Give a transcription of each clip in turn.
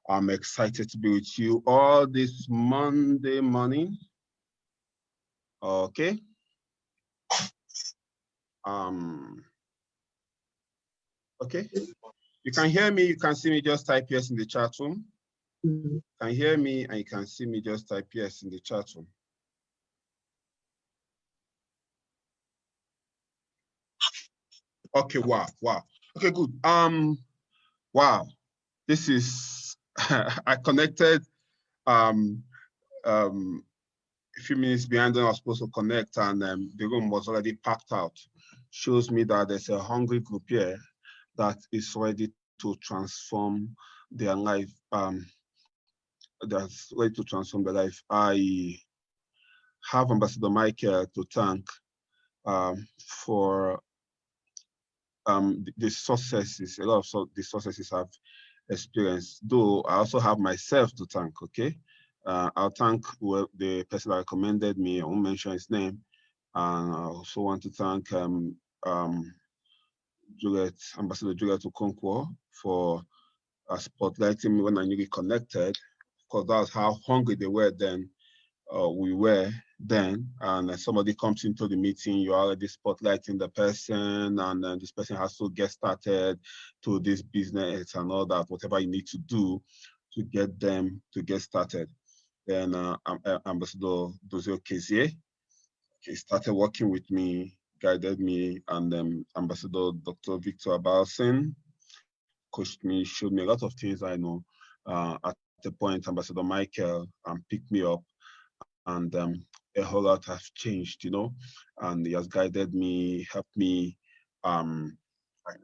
I'm excited to be with you all this Monday morning. Okay. Okay. You can hear me, you can see me, just type yes in the chat room. You can hear me and you can see me, just type yes in the chat room. Okay, wow. Okay, good. Wow. This is I connected a few minutes behind when I was supposed to connect, and the room was already packed out. Shows me that there's a hungry group here that is ready to transform their life. That's ready to transform their life. I have Ambassador Michael to thank for the successes, a lot of the successes I've experienced. Though I also have myself to thank. Okay, I'll thank the person that recommended me. I won't mention his name, and I also want to thank Ambassador Juliet Okonkwo for spotlighting me when I newly connected. Of course, that's how hungry they were then. We were then, and somebody comes into the meeting, you're already spotlighting the person, and this person has to get started to this business and all that, whatever you need to do to get them to get started. Then Ambassador Dozio Kezie, he started working with me, guided me, and Ambassador Dr. Victor Abalsin coached me, showed me a lot of things I know. At the point, Ambassador Michael picked me up, and a whole lot has changed, you know, and he has guided me, helped me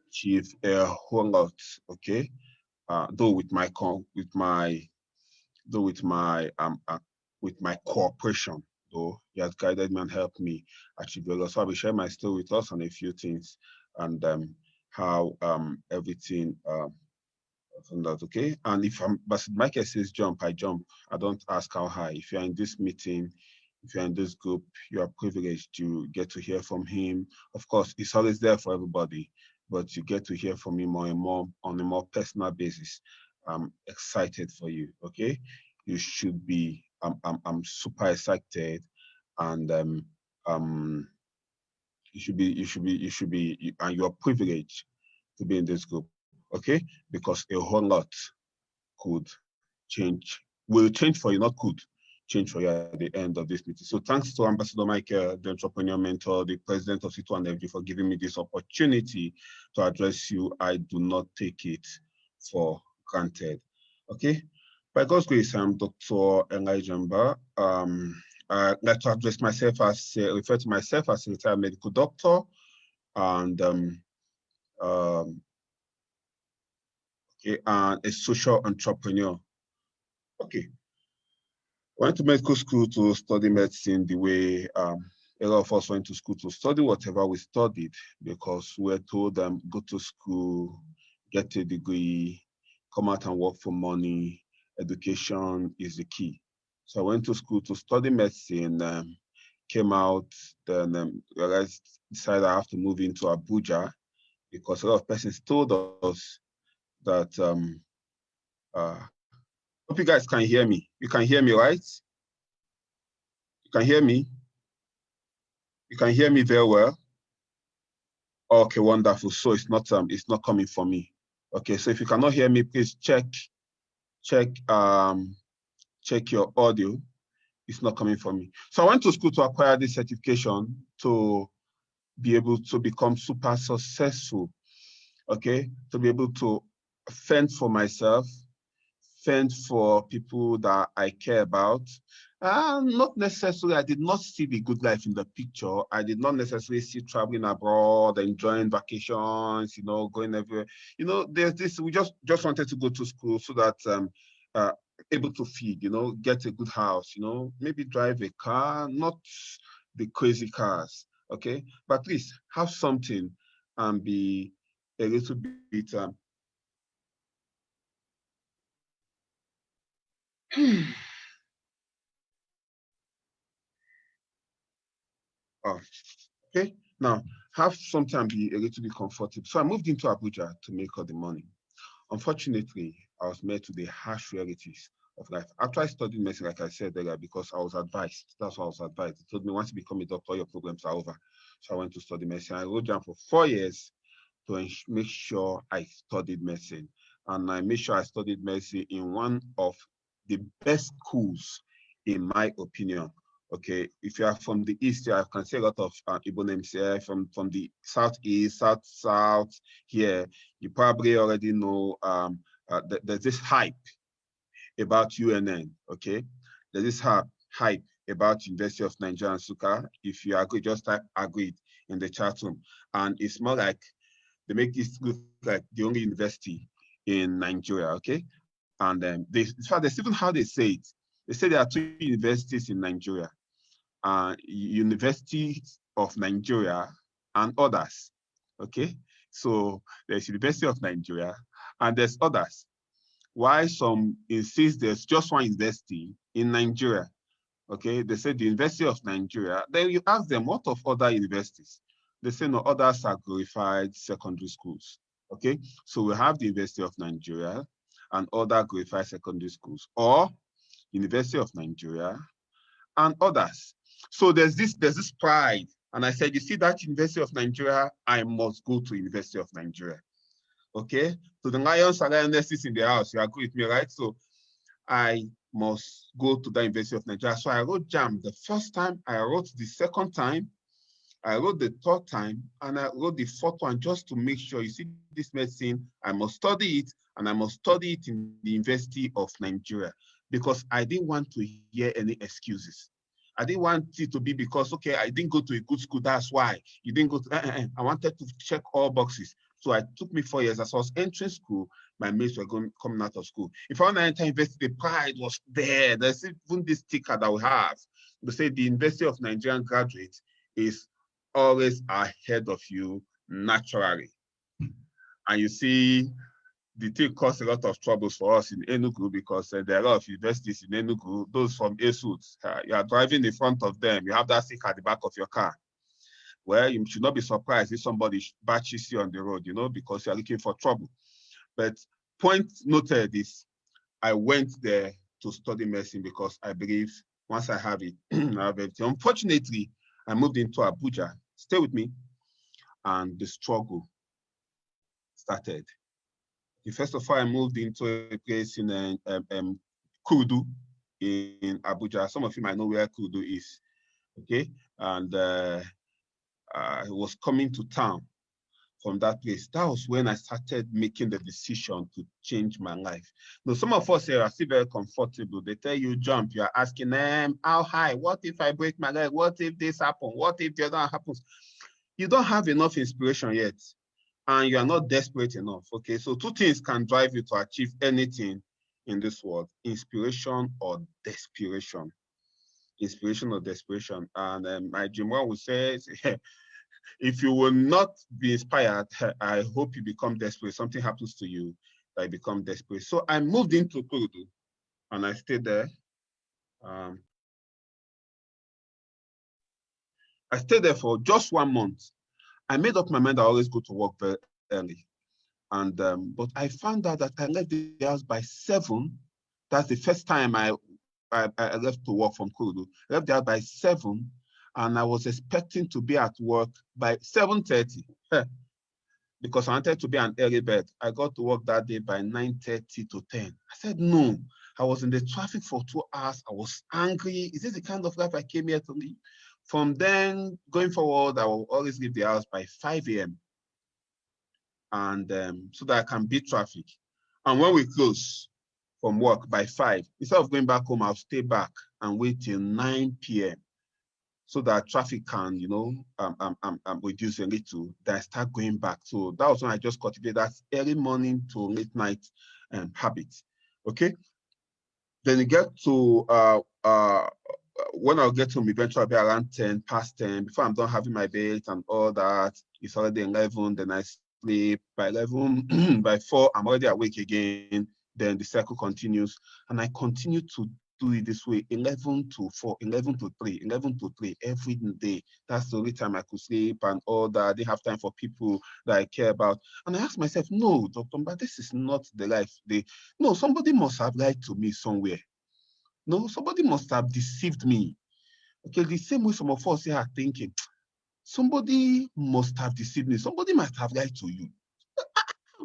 achieve a whole lot. Okay, though with my cooperation, though he has guided me and helped me achieve a lot. So I will share my story with us on a few things and how everything from that, okay? And if Ambassador Michael says jump, I jump. I don't ask how high. If you're in this meeting, if you're in this group, you are privileged to get to hear from him. Of course, he's always there for everybody, but you get to hear from him more and more on a more personal basis. I'm excited for you, okay? You should be, I'm super excited, and and you are privileged to be in this group, okay? Because a whole lot could change, will change for you, not could change for you at the end of this meeting. So thanks to Ambassador Michael, the entrepreneur mentor, the president of C2FG, for giving me this opportunity to address you. I do not take it for granted, okay? By God's grace, I'm Dr. Elijah Mba. I like to address myself as, refer to myself as a retired medical doctor, and okay, and a social entrepreneur. Okay, went to medical school to study medicine the way a lot of us went to school to study whatever we studied, because we're told go to school, get a degree, come out and work for money. Education is the key. So I went to school to study medicine, came out, then realized, decided I have to move into Abuja, because a lot of persons told us that hope you guys can hear me. You can hear me, right? You can hear me? You can hear me very well? Okay, wonderful. So it's not coming for me. Okay, so if you cannot hear me, please check your audio. It's not coming for me. So I went to school to acquire this certification to be able to become super successful. Okay, to be able to fend for myself, fend for people that I care about. Not necessarily, I did not see the good life in the picture. I did not necessarily see traveling abroad, enjoying vacations, you know, going everywhere. You know, there's this, we just wanted to go to school so that able to feed, you know, get a good house, you know, maybe drive a car, not the crazy cars, okay? But at least have something and be a little bit oh, okay. Now, have something be a little bit comfortable. So I moved into Abuja to make all the money. Unfortunately, I was met with the harsh realities of life. After I studied medicine, like I said earlier, because I was advised, that's what I was advised. They told me once you become a doctor, your problems are over. So I went to study medicine. I wrote down for 4 years to make sure I studied medicine. And I made sure I studied medicine in one of the best schools, in my opinion. Okay, if you are from the east, I can say a lot of Igbo names here. From the southeast, south here, you probably already know there's this hype about UNN. Okay, there's this hype about University of Nigeria, Nsukka. If you agree, just type agreed in the chat room. And it's more like they make this look like the only university in Nigeria. Okay, and in fact, that's even how they say it. They say there are 2 universities in Nigeria. University of Nigeria and others. Okay, so there's University of Nigeria and there's others. Why some insist there's just one university in Nigeria? Okay, they say the University of Nigeria. Then you ask them, what of other universities? They say no, others are glorified secondary schools. Okay, so we have the University of Nigeria and other glorified secondary schools, or University of Nigeria and others. So there's this pride. And I said, you see that University of Nigeria, I must go to University of Nigeria. Okay, so the Lions and Lionesses in the house, you agree with me, right? So I must go to the University of Nigeria. So I wrote JAM the first time, I wrote the second time, I wrote the third time, and I wrote the fourth one just to make sure, you see this medicine, I must study it, and I must study it in the University of Nigeria, because I didn't want to hear any excuses. I didn't want it to be because, okay, I didn't go to a good school, that's why. You didn't go to, I wanted to check all boxes. So it took me 4 years. As I was entering school, my mates were coming out of school. If I want to enter university, the pride was there. There's even this sticker that we have. They say the University of Nigerian graduate is always ahead of you naturally. And you see, the thing caused a lot of troubles for us in Enugu, because there are a lot of universities in Enugu. Those from ASUT, you are driving in front of them, you have that sticker at the back of your car. Well, you should not be surprised if somebody batches you on the road, because you are looking for trouble. But point noted is, I went there to study medicine because I believe once I have it, I have everything. Unfortunately, I moved into Abuja. Stay with me. And the struggle started. First of all, I moved into a place in Kudu in Abuja. Some of you might know where Kudu is, okay? And I was coming to town from that place. That was when I started making the decision to change my life. Now, some of us here are still very comfortable. They tell you jump, you are asking them, how high? What if I break my leg? What if this happens? What if the other happens? You don't have enough inspiration yet, and you are not desperate enough. Okay, so 2 things can drive you to achieve anything in this world: inspiration or desperation. Inspiration or desperation. And my Jim would say, if you will not be inspired, I hope you become desperate. Something happens to you, I become desperate. So I moved into Kurudu and I stayed there. I stayed there for just 1 month. I made up my mind I always go to work very early. And but I found out that I left the house by 7. That's the first time I left to work from Kurudu. I left the house by 7, and I was expecting to be at work by 7:30 because I wanted to be an early bird. I got to work that day by 9:30 to 10. I said no. I was in the traffic for 2 hours. I was angry. Is this the kind of life I came here to live? From then going forward, I will always leave the house by 5 a.m. and so that I can beat traffic. And when we close from work by 5, instead of going back home, I'll stay back and wait till 9 p.m. so that traffic can, reduce a little. Then I start going back. So that was when I just cultivated that early morning to late night habit. Okay. Then you get to when I'll get home, eventually I'll be around 10 past 10. Before I'm done having my bed and all that, it's already 11. Then I sleep by 11. By 4, I'm already awake again. Then the cycle continues, and I continue to do it this way, 11 to 4, 11 to 3, 11 to 3 every day. That's the only time I could sleep and all that. I didn't have time for people that I care about. And I asked myself, no, Dr. Mba, this is not the life. No, somebody must have lied to me somewhere. No, somebody must have deceived me. Okay, the same way some of us here are thinking, somebody must have deceived me. Somebody might have lied to you.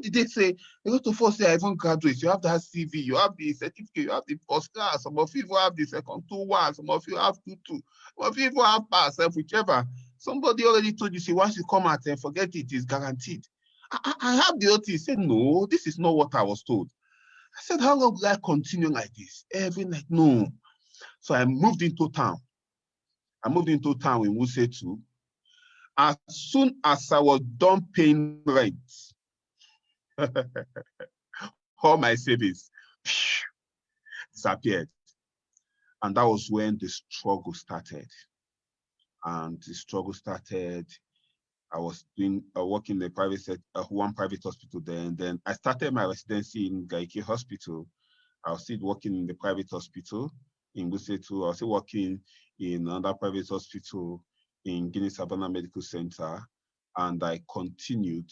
Did they say, a lot of us say, I even graduate, you have that CV, you have the certificate, you have the first class, some of you have the second 2-1, some of you have 2-2, some of you have pass, whichever. Somebody already told you, see, once you come out and forget it, it's guaranteed. I have the OT said, no, this is not what I was told. I said, how long will I continue like this? Every night, no. So I moved into town. I moved into town in Wuse 2. As soon as I was done paying rent, all my savings disappeared. And that was when the struggle started. And the struggle started. I was working in the private sector, one private hospital there. And then I started my residency in Gaiki Hospital. I was still working in the private hospital in Wuse 2. I was still working in another private hospital in Guinea Savannah Medical Center. And I continued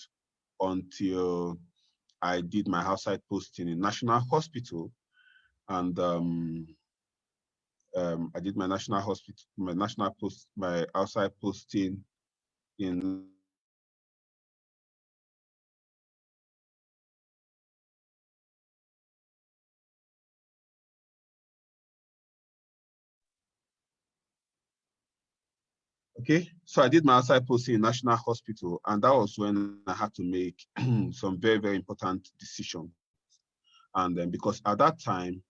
until I did my outside posting in National Hospital. And I did my my outside posting in okay. So I did my outside posting in National Hospital, and that was when I had to make some very, very important decisions. And then because at that time,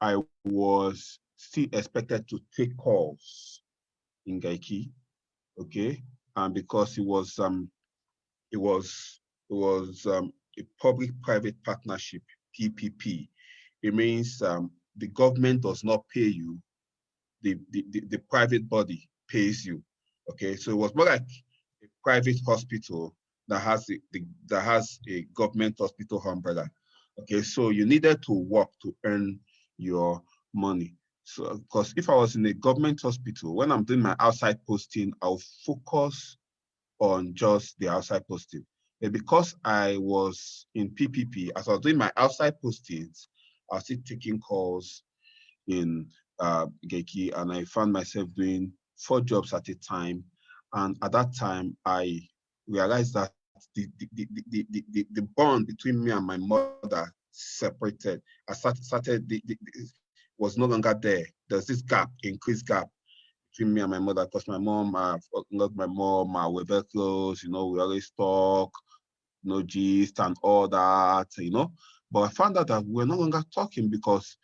I was still expected to take calls in Gaiki, okay? And because it was a public-private partnership, PPP. It means the government does not pay you, the private body pays you. Okay, so it was more like a private hospital that has a government hospital umbrella. Okay, so you needed to work to earn your money. So, because if I was in a government hospital, when I'm doing my outside posting, I'll focus on just the outside posting. But because I was in PPP, as I was doing my outside postings, I was still taking calls in Geki, and I found myself doing 4 jobs at a time. And at that time, I realized that the bond between me and my mother separated. I started was no longer there. There's this gap, increased gap between me and my mother, because my mom, not my mom, we're very close, we always talk, gist and all that, But I found out that we're no longer talking because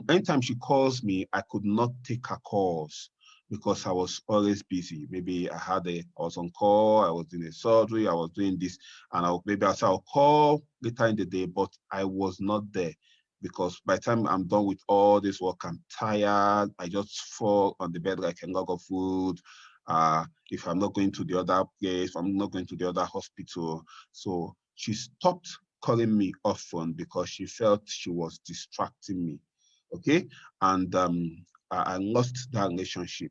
anytime she calls me, I could not take her calls because I was always busy. Maybe I was on call, I was doing a surgery, I was doing this, and I'll call later in the day, but I was not there. Because by the time I'm done with all this work, I'm tired. I just fall on the bed like a log of wood. If I'm not going to the other place, I'm not going to the other hospital. So she stopped calling me often because she felt she was distracting me. Okay. And I lost that relationship.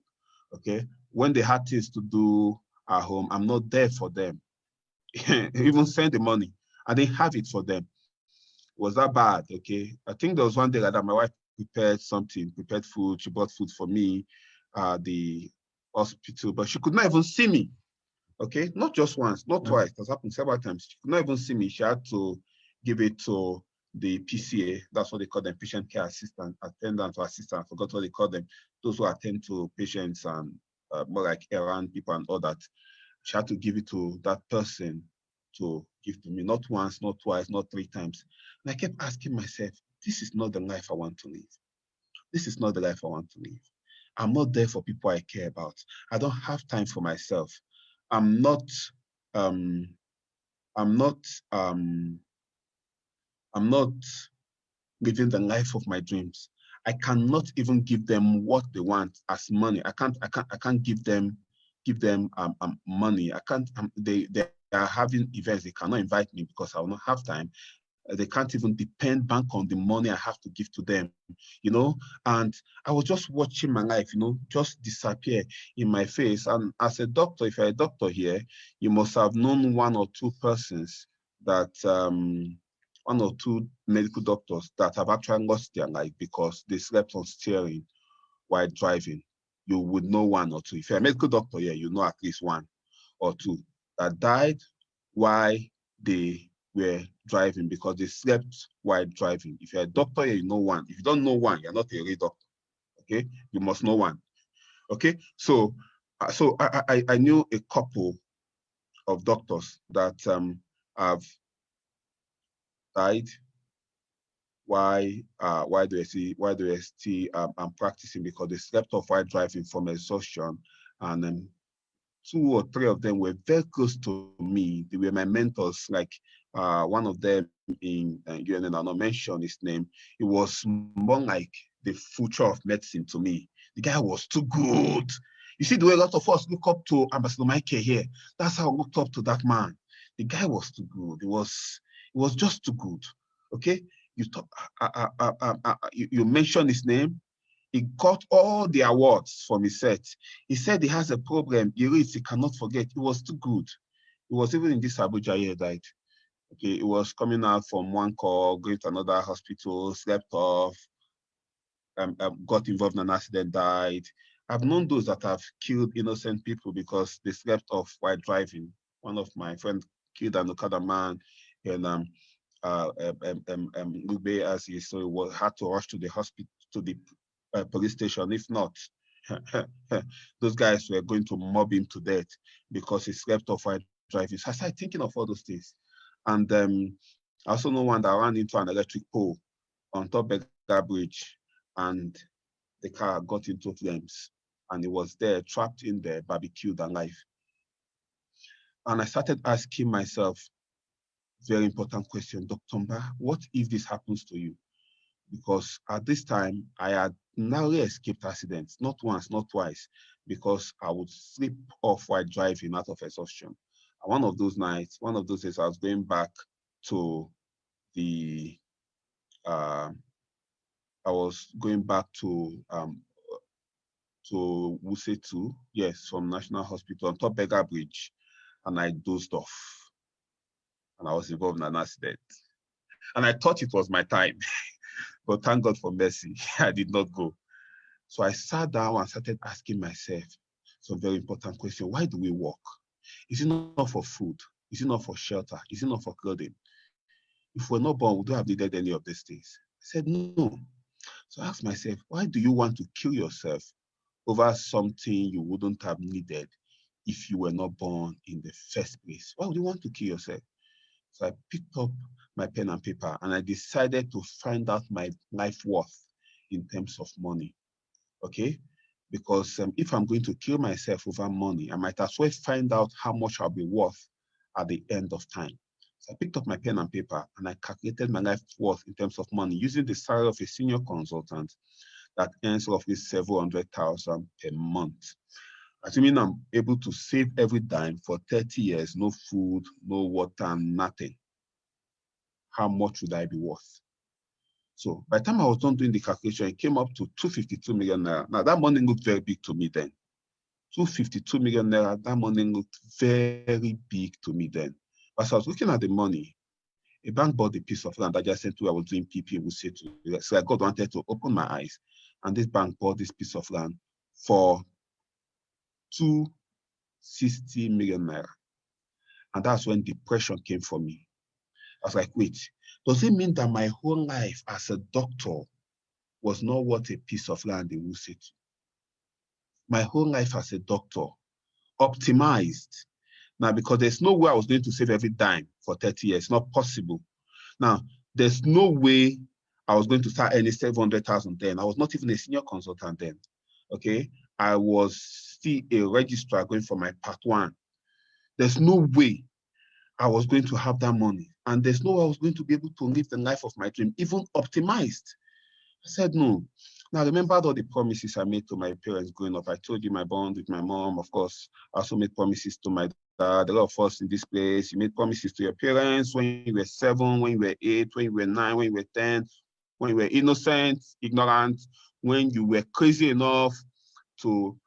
Okay. When they had things to do at home, I'm not there for them. Even send the money. I didn't have it for them. Was that bad? Okay. I think there was one day that my wife prepared food. She bought food for me at the hospital, but she could not even see me. Okay. Not just once, not twice. It has happened several times. She could not even see me. She had to give it to the PCA. That's what they call them, patient care assistant, attendant or assistant. I forgot what they call them. Those who attend to patients and more like errand people and all that. She had to give it to that person to give to me, not once, not twice, not 3 times. And I kept asking myself, this is not the life I want to live. This is not the life I want to live. I'm not there for people I care about. I don't have time for myself. I'm not, um, I'm not, um, I'm not living the life of my dreams. I cannot even give them what they want as money. I can't give them money. I can't. They are having events. They cannot invite me because I will not have time. They can't even depend bank on the money I have to give to them, you know. And I was just watching my life, you know, just disappear in my face. And as a doctor, if you're a doctor here, you must have known one or two persons that, one or two medical doctors that have actually lost their life because they slept on steering while driving. You would know one or two. If you're a medical doctor here, you know at least one or two that died while they were driving because they slept while driving. If you're a doctor here, you know one. If you don't know one, you're not a real doctor. Okay, you must know one. Okay, so I knew a couple of doctors that have died why they were still practicing because they slept off while driving from exhaustion. And two or three of them were very close to me. They were my mentors. Like one of them in UNN, I'll not mention his name. It was more like the future of medicine to me. The guy was too good. You see the way a lot of us look up to Ambassador Michael here. That's how I looked up to that man. The guy was too good. It was just too good. Okay, you talk, you mentioned his name. He got all the awards from his set. He said he has a problem. He reads, he cannot forget. It was too good. It was even in this Abuja here died. Okay, it was coming out from one call, going to another hospital, slept off, got involved in an accident, died. I've known those that have killed innocent people because they slept off while driving. One of my friends killed an Okada man in Ube as he so he had to rush to the hospital, to the police station. If not, those guys were going to mob him to death because he slept off while driving. So I started thinking of all those things. And I also know one that ran into an electric pole on top of that bridge, and the car got into flames, and he was there, trapped in there, barbecued alive. And I started asking myself, very important question, Dr. Mba, what if this happens to you? Because at this time, I had narrowly escaped accidents, not once, not twice, because I would slip off while driving out of exhaustion. And one of those nights, one of those days, I was going back to the, I was going back to Wuse 2, yes, from National Hospital on top Beggar Bridge, and I dozed off, and I was involved in an accident. And I thought it was my time, but thank God for mercy, I did not go. So I sat down and started asking myself some very important questions. Why do we work? Is it not for food? Is it not for shelter? Is it not for clothing? If we're not born, we don't have needed any of these things. I said, no. So I asked myself, why do you want to kill yourself over something you wouldn't have needed if you were not born in the first place? Why would you want to kill yourself? So I picked up my pen and paper and I decided to find out my life worth in terms of money. Okay? Because if I'm going to kill myself over money, I might as well find out how much I'll be worth at the end of time. So I picked up my pen and paper and I calculated my life worth in terms of money using the salary of a senior consultant that earns roughly 700,000 per month. Assuming I'm able to save every dime for 30 years, no food, no water, nothing, how much would I be worth? So by the time I was done doing the calculation, it came up to 252 million naira. Now that money looked very big to me then. 252 million naira, that money looked very big to me then. As I was looking at the money, a bank bought a piece of land adjacent to where I was doing PP with C2. So God wanted to open my eyes. And this bank bought this piece of land for 260 million naira. And that's when depression came for me. I was like, wait, does it mean that my whole life as a doctor was not worth a piece of land in Wuse? My whole life as a doctor, optimized. Now, because there's no way I was going to save every dime for 30 years, it's not possible. Now, there's no way I was going to start earning 700,000 then. I was not even a senior consultant then, okay? I was still a registrar going for my part one. There's no way I was going to have that money. And there's no way I was going to be able to live the life of my dream, even optimized. I said, no. Now, I remembered all the promises I made to my parents growing up. I told you my bond with my mom, of course. I also made promises to my a lot of us in this place, you made promises to your parents when you were 7, when you were 8, when you were 9, when you were 10, when you were innocent, ignorant, when you were crazy enough to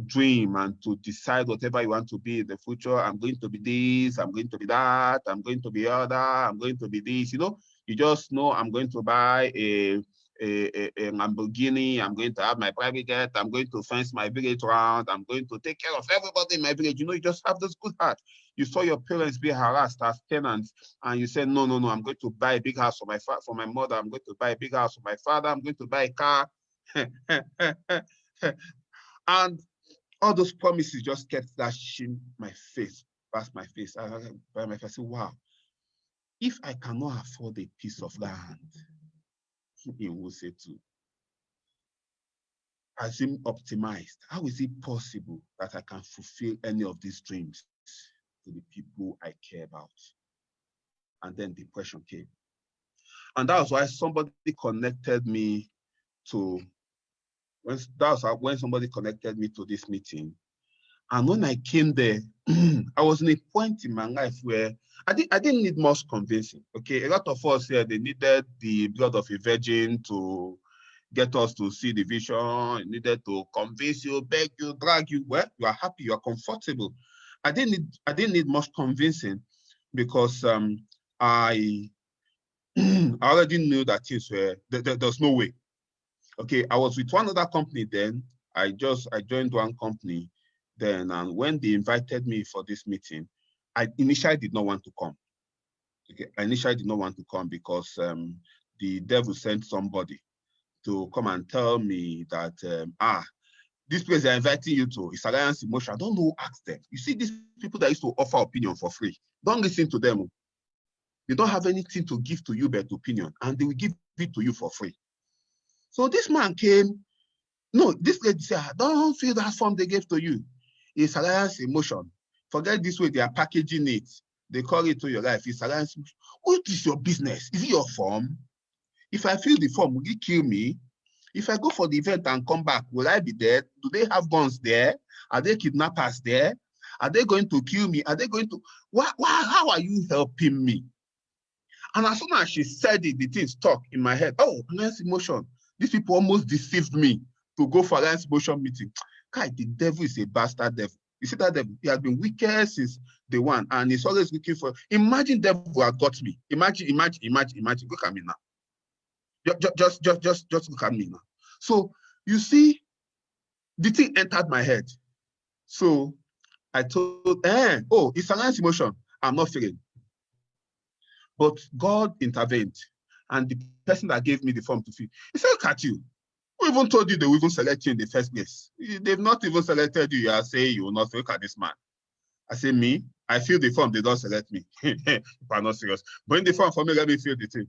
dream and to decide whatever you want to be in the future. I'm going to be this, I'm going to be that, I'm going to be other, I'm going to be this. You just know I'm going to buy a Lamborghini, I'm going to have my private jet, I'm going to fence my village around, I'm going to take care of everybody in my village. You just have this good heart. You saw your parents be harassed as tenants, and you said, no, I'm going to buy a big house for my mother, I'm going to buy a big house for my father, I'm going to buy a car. And all those promises just kept flashing past my face. I said, wow, if I cannot afford a piece of land in Wuse too, I seem optimized. How is it possible that I can fulfill any of these dreams to the people I care about? And then depression came. And that was why somebody connected me to, when somebody connected me to this meeting. And when I came there, I was in a point in my life where I didn't need much convincing. Okay, a lot of us here, they needed the blood of a virgin to get us to see the vision, needed to convince you, beg you, drag you. Well, you are happy, you are comfortable. I didn't need much convincing because I already knew that things were there's no way. Okay, I was with one other company then. I joined one company then, and when they invited me for this meeting, I initially did not want to come. Okay, I initially did not want to come because the devil sent somebody to come and tell me that this place they're inviting you to is Alliance Emotion. I don't know, ask them. You see, these people that used to offer opinion for free, don't listen to them. They don't have anything to give to you but opinion, and they will give it to you for free. So this man came. No, this lady said, don't fill that form they gave to you. It's Alliance Emotion. Forget this way they are packaging it. They call it to your life. It's Alliance Emotion. What is your business? Is it your form? If I fill the form, will you kill me? If I go for the event and come back, will I be dead? Do they have guns there? Are they kidnappers there? Are they going to kill me? Are they going to... How are you helping me? And as soon as she said it, the thing stuck in my head. Oh, Alliance Emotion. These people almost deceived me to go for Alliance Emotion meeting. God, the devil is a bastard devil. You see that devil? He has been wicked since day one, and he's always looking for... Imagine devil had got me. Imagine. Look at me now. Just look at me now. So you see, the thing entered my head. So I told, it's Alliance Emotion. I'm not feeling. But God intervened, and the person that gave me the form to fill, he said, look at you. Who even told you they will even select you in the first place? They've not even selected you. You are saying you will not look at this man. I say, me, I fill the form, they don't select me. If I'm not serious. Bring the form for me, let me fill the thing.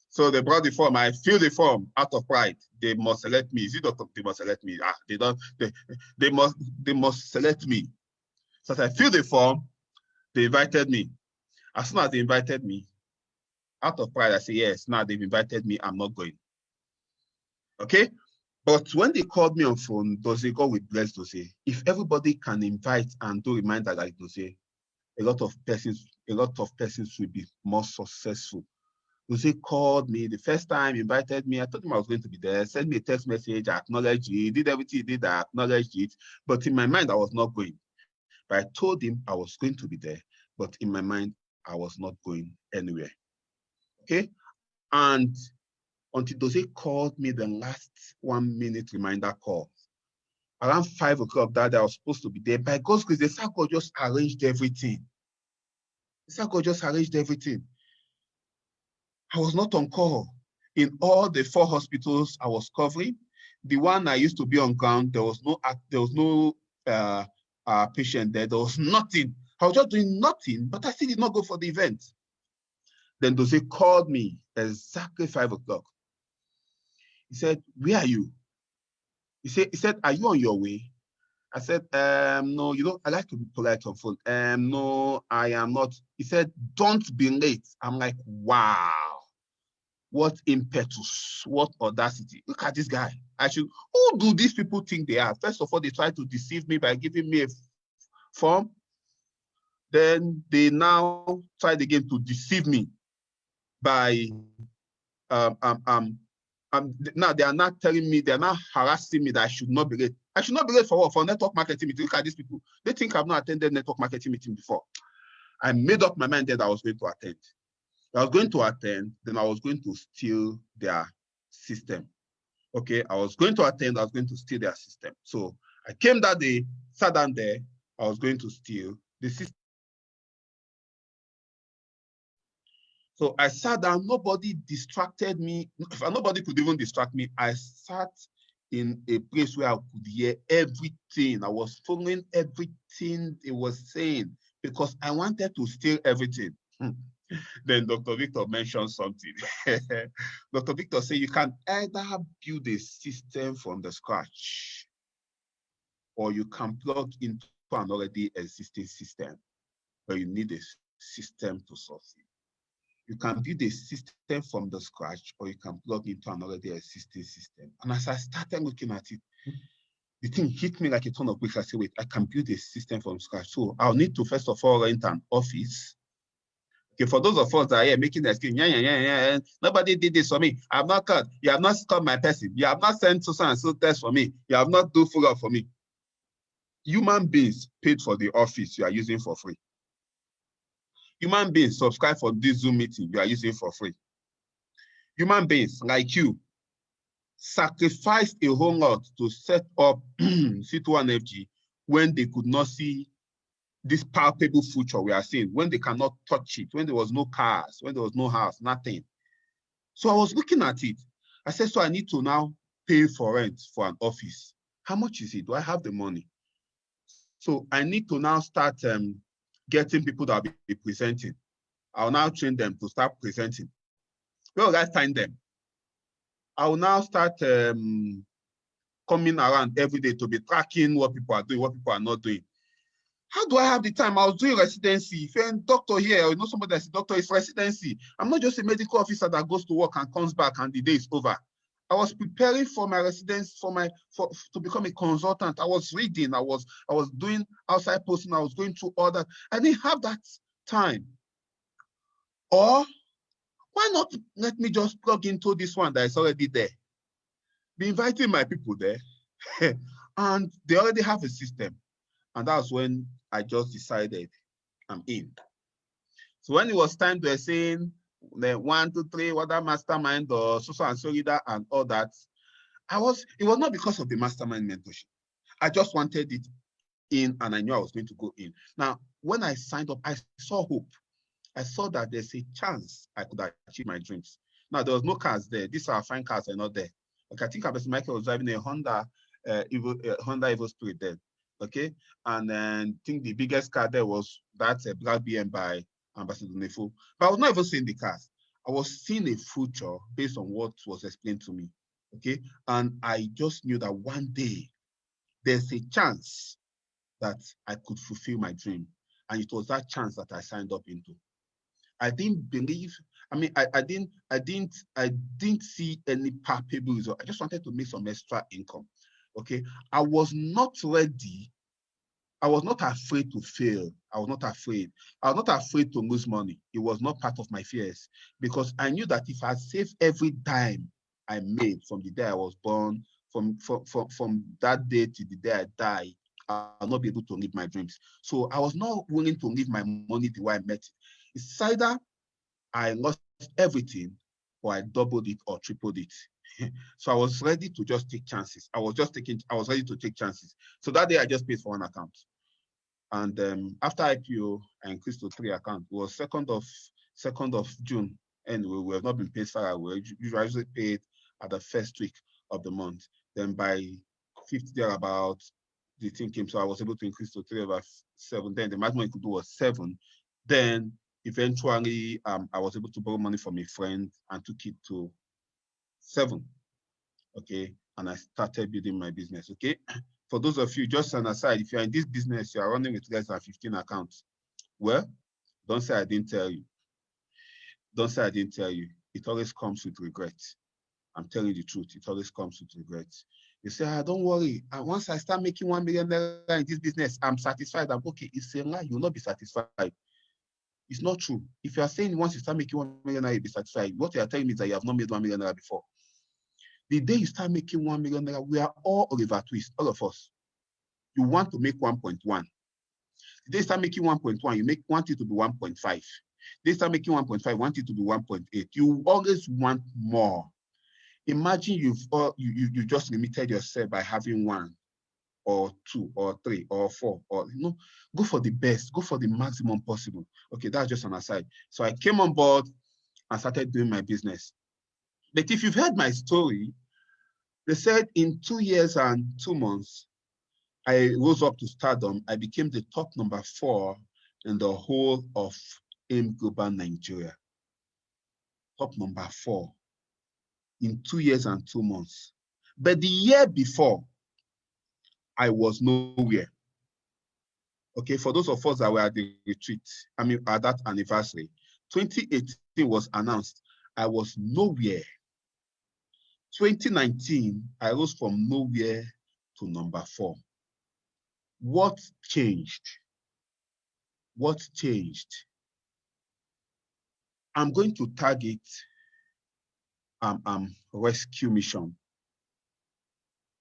So they brought the form. I filled the form out of pride. They must select me. Is it not? They must select me. They must select me. So as I filled the form, they invited me. As soon as they invited me, out of pride, I say, yes, now they've invited me, I'm not going. Okay? But when they called me on phone, Dose, God will bless Dose. If everybody can invite and do reminder like Dose, a lot of persons will be more successful. Dose called me the first time, invited me. I told him I was going to be there, sent me a text message, I acknowledged it, did everything he did, I acknowledged it. But in my mind, I was not going. But I told him I was going to be there, but in my mind, I was not going anywhere. Okay? And until Dose called me the last 1 minute reminder call, around 5 o'clock that day, I was supposed to be there. By God's grace, the circle just arranged everything. I was not on call. In all the 4 hospitals I was covering, the one I used to be on ground, there was no patient there. There was nothing. I was just doing nothing, but I still did not go for the event. Then Dose called me exactly 5 o'clock. He said, where are you? He said, are you on your way? I said, no, I like to be polite on phone. No, I am not. He said, don't be late. I'm like, wow, what impetus, what audacity. Look at this guy. Who do these people think they are? First of all, they try to deceive me by giving me a form. Then they now tried again to deceive me by now they are not telling me, they are not harassing me that I should not be late. I should not be late for what? For network marketing meeting. Look at these people. They think I've not attended network marketing meeting before. I made up my mind that I was going to attend. I was going to attend, then I was going to steal their system. Okay, I was going to attend, I was going to steal their system. So I came that day, sat down there, I was going to steal the system. So I sat down, nobody distracted me. Nobody could even distract me. I sat in a place where I could hear everything. I was following everything it was saying because I wanted to steal everything. Then Dr. Victor mentioned something. Dr. Victor said you can either build a system from the scratch or you can plug into an already existing system, but you need a system to succeed. You can build a system from the scratch or you can plug into an already existing system. And as I started looking at it, the thing hit me like a ton of bricks. I said, wait, I can build a system from scratch. So I'll need to first of all rent an office. Okay, for those of us that are here making the excuse, nobody did this for me. I have not called. You have not called my person. You have not sent so and so test for me. You have not do follow up for me. Human beings paid for the office you are using for free. Human beings subscribe for this Zoom meeting you are using for free. Human beings like you sacrificed a whole lot to set up C21FG when they could not see this palpable future we are seeing, when they cannot touch it, when there was no cars, when there was no house, nothing. So I was looking at it. I said, so I need to now pay for rent for an office. How much is it? Do I have the money? So I need to now start getting people that will be presenting. I'll now train them to start presenting. Where will I find them? I will now start coming around every day to be tracking what people are doing, what people are not doing. How do I have the time? I was doing residency. If you're a doctor here, or you know somebody that's a doctor, it's residency. I'm not just a medical officer that goes to work and comes back and the day is over. I was preparing for my residence, to become a consultant. I was reading, I was doing outside posting, I was going through all that. I didn't have that time. Or why not let me just plug into this one that is already there? Be inviting my people there, and they already have a system. And that's when I just decided I'm in. So when it was time to assign the 1, 2, 3, whether mastermind or so and so leader and all that, it was not because of the mastermind mentorship. I just wanted it in and I knew I was going to go in. Now, when I signed up, I saw hope. I saw that there's a chance I could achieve my dreams. Now, there was no cars there. These are fine cars, are not there. Like I think Ambassador Michael was driving a Honda Evo Spirit then. Okay, and then I think the biggest car there was that black BM by Ambassador Nefo. But I was not even seeing the cars. I was seeing a future based on what was explained to me. Okay, and I just knew that one day there's a chance that I could fulfill my dream, and it was that chance that I signed up into. I didn't believe. I mean, I didn't see any palpable result. I just wanted to make some extra income. Okay, I was not ready. I was not afraid to fail. I was not afraid. I was not afraid to lose money. It was not part of my fears because I knew that if I saved every dime I made from the day I was born, from that day to the day I die, I'll not be able to live my dreams. So I was not willing to leave my money the way I met it. It's either I lost everything or I doubled it or tripled it. So I was ready to just take chances. I was ready to take chances. So that day I just paid for one account. And after IPO, I increased to 3 accounts. It was 2nd of June. And we have not been paid far. We usually paid at the first week of the month. Then by 5th day about the thing came. So I was able to increase to 3 over 7. Then the maximum I could do was 7. Then eventually I was able to borrow money from a friend and took it to 7. Okay, and I started building my business. Okay, for those of you, just an aside, if you're in this business, you are running with less than 15 accounts. Well, don't say I didn't tell you. Don't say I didn't tell you. It always comes with regret. I'm telling you the truth. It always comes with regret. You say, don't worry. And once I start making 1 million naira in this business, I'm satisfied. I'm okay. It's a lie. You will not be satisfied. It's not true. If you are saying once you start making 1 million naira, you'll be satisfied, what you are telling me is that you have not made 1 million naira before. The day you start making 1 million naira, we are all Oliver Twist, all of us. You want to make 1.1. The day you start making 1.1, you want it to be 1.5. They start making 1.5, want it to be 1.8. You always want more. Imagine you just limited yourself by having 1 or 2 or 3 or 4 or go for the best, go for the maximum possible. Okay, that's just an aside. So I came on board and started doing my business. But if you've heard my story, they said in 2 years and 2 months, I rose up to stardom. I became the top number 4 in the whole of AIM Global Nigeria. Top number 4 in 2 years and 2 months. But the year before, I was nowhere. Okay, for those of us that were at the retreat, at that anniversary, 2018 was announced. I was nowhere. 2019, I rose from nowhere to number 4. What changed? What changed? I'm going to target rescue mission.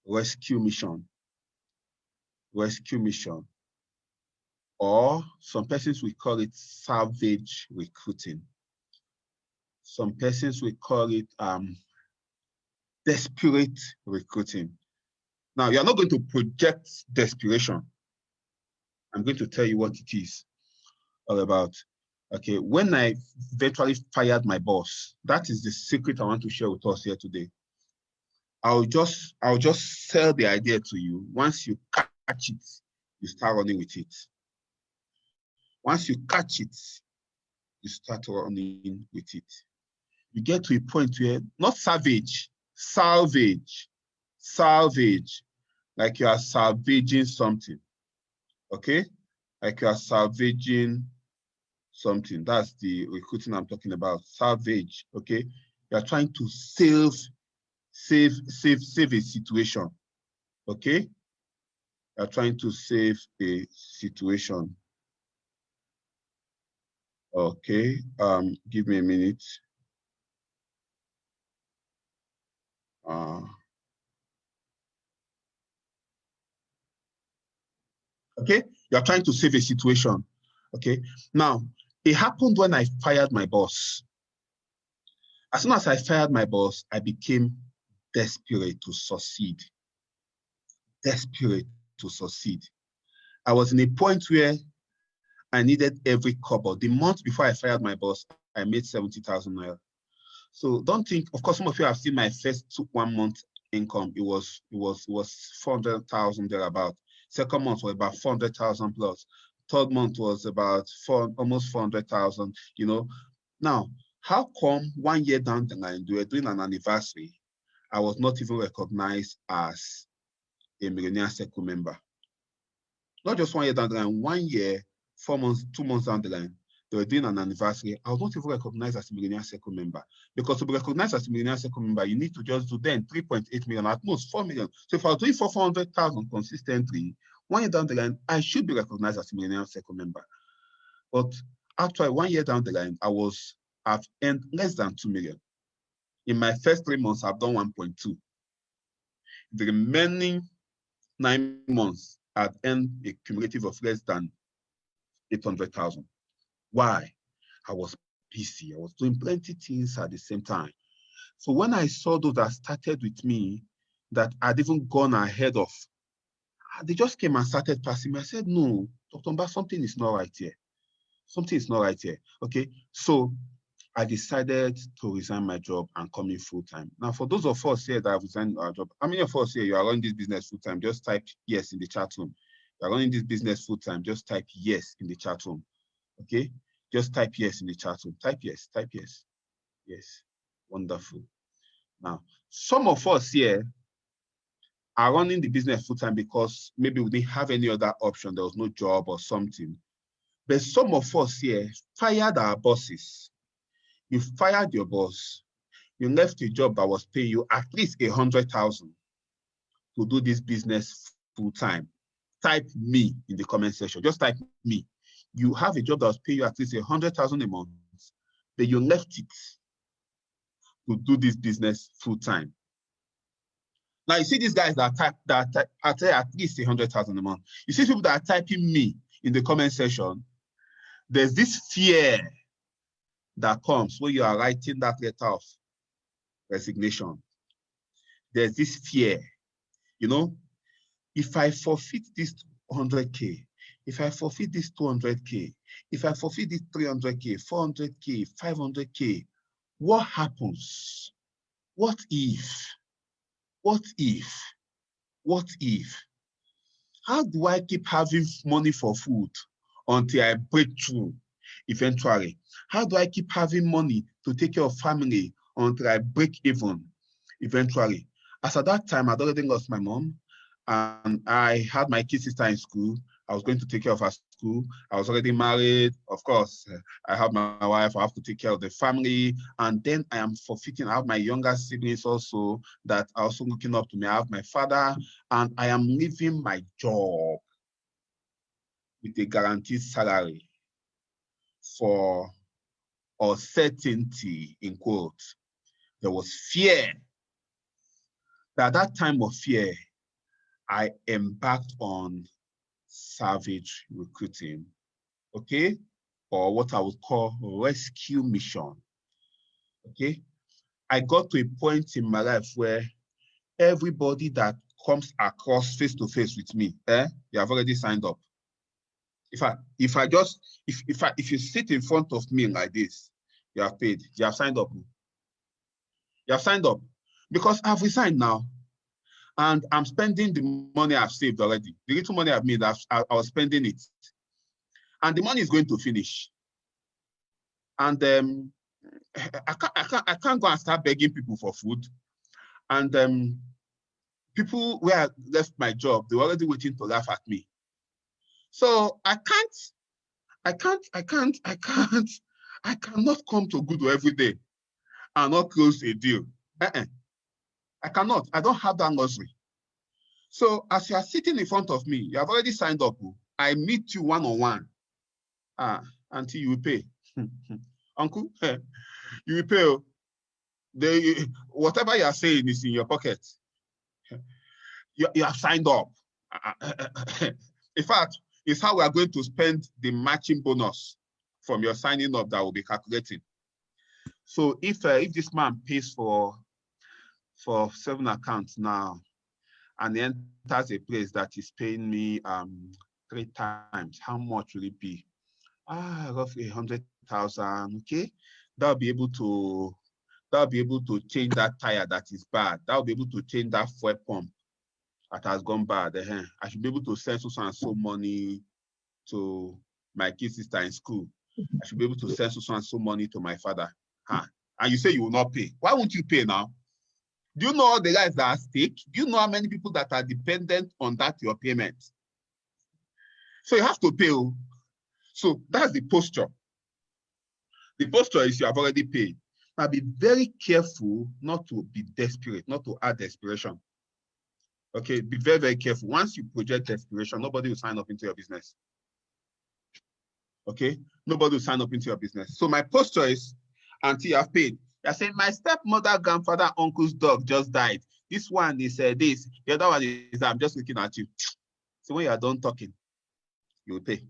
Rescue mission. Rescue mission. Or some persons will call it salvage recruiting. Some persons will call it desperate recruiting. Now, you're not going to project desperation. I'm going to tell you what it is all about. Okay, when I eventually fired my boss, that is the secret I want to share with us here today. I'll just sell the idea to you. Once you catch it, you start running with it. Once you catch it, you start running with it. You get to a point where, not salvage, salvage, like you are salvaging something, okay? Like you are salvaging something. That's the recruiting I'm talking about, salvage, okay? You are trying to save a situation, okay? You are trying to save a situation. Okay, give me a minute. Okay, you're trying to save a situation. Okay, now it happened when I fired my boss. As soon as I fired my boss, I became desperate to succeed. Desperate to succeed. I was in a point where I needed every kobo. The month before I fired my boss, I made 70,000 naira. So don't think, of course, some of you have seen my first 1 month income. It was 400,000 thereabout. Second month was about 400,000 plus. Third month was about almost 400,000. You know, now how come 1 year down the line, we were doing an anniversary, I was not even recognized as a Millionaire Circle member? Not just 1 year down the line, 1 year, 4 months, 2 months down the line, they were doing an anniversary. I was not even recognized as a Millionaire Circle member. Because to be recognized as a Millionaire Circle member, you need to just do then 3.8 million, at most 4 million. So if I was doing 400,000 consistently, 1 year down the line, I should be recognized as a Millionaire Circle member. But actually, 1 year down the line, I've earned less than 2 million. In my first 3 months, I've done 1.2. The remaining 9 months, I've earned a cumulative of less than 800,000. Why? I was busy. I was doing plenty of things at the same time. So when I saw those that started with me, that I'd even gone ahead of, they just came and started passing me. I said, no, Dr. Mba, something is not right here. Something is not right here. Okay, so I decided to resign my job and come in full-time. Now, for those of us here that have resigned our job, how many of us here, you are running this business full-time? Just type yes in the chat room. You are running this business full-time, just type yes in the chat room. Okay, just type yes in the chat room. Type yes, type yes. Yes, wonderful. Now, some of us here are running the business full-time because maybe we didn't have any other option. There was no job or something. But some of us here fired our bosses. You fired your boss. You left a job that was paying you at least 100,000. to do this business full time? Type me in the comment section. Just type me. You have a job that will pay you at least 100,000 a month, but you left it to do this business full time. Now you see these guys that type at least 100,000 a month. You see people that are typing me in the comment section. There's this fear that comes when you are writing that letter of resignation. There's this fear, you know, if I forfeit this 100K, if I forfeit this 200K, if I forfeit this 300K, 400K, 500K, what happens? What if? What if? What if? How do I keep having money for food until I break through eventually? How do I keep having money to take care of family until I break even eventually? As at that time, I'd already lost my mom, and I had my kid sister in school. I was going to take care of her school. I was already married. Of course, I have my wife. I have to take care of the family. And then I am forfeiting. I have my younger siblings also that are also looking up to me. I have my father, and I am leaving my job with a guaranteed salary for uncertainty, in quotes. There was fear. At that time of fear, I embarked on savage recruiting, okay? Or what I would call rescue mission, okay? I got to a point in my life where everybody that comes across face to face with me, they have already signed up. If you sit in front of me like this, you have paid, you have signed up. You have signed up because I've resigned now. And I'm spending the money I've saved already. The little money I've made, I was spending it. And the money is going to finish. And I can't go and start begging people for food. And people where I left my job, they were already waiting to laugh at me. So I cannot come to Google every day and not close a deal. I cannot. I don't have that luxury. So as you are sitting in front of me, you have already signed up. I meet you one-on-one. Until you will pay. Uncle, you will pay. Whatever you are saying is in your pocket. You have signed up. In fact, it's how we are going to spend the matching bonus from your signing up that will be calculating. So if this man pays for 7 accounts now, and he enters a place that is paying me 3 times, how much will it be? Roughly 100,000. Okay, that'll be able to change that tire that is bad. That'll be able to change that fuel pump that has gone bad. I should be able to send so and so money to my kid sister in school. I should be able to send so and so money to my father. And you say you will not pay. Why won't you pay now? Do you know all the lives that are at stake? Do you know how many people that are dependent on that your payment? So you have to pay. So that's the posture. The posture is you have already paid. Now be very careful not to be desperate, not to add desperation. Okay, be very, very careful. Once you project desperation, nobody will sign up into your business. Okay, nobody will sign up into your business. So my posture is until you have paid. You're saying my stepmother, grandfather, uncle's dog just died. This one is this. The other one is I'm just looking at you. So when you are done talking, you will pay.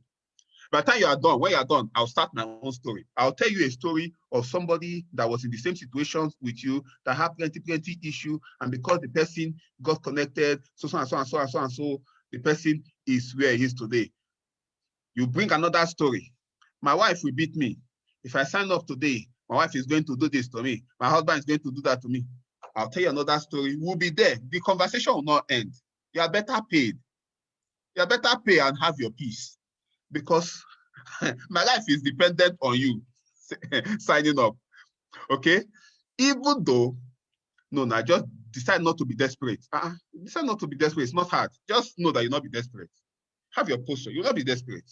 By the time you are done, when you are done, I'll start my own story. I'll tell you a story of somebody that was in the same situation with you, that had plenty issue, and because the person got connected, so the person is where he is today. You bring another story. My wife will beat me. If I sign up today, my wife is going to do this to me. My husband is going to do that to me. I'll tell you another story. We'll be there. The conversation will not end. You are better paid. You are better paid and have your peace. Because my life is dependent on you signing up. Okay? Even though, no, just decide not to be desperate. Decide not to be desperate. It's not hard. Just know that you'll not be desperate. Have your posture. You'll not be desperate.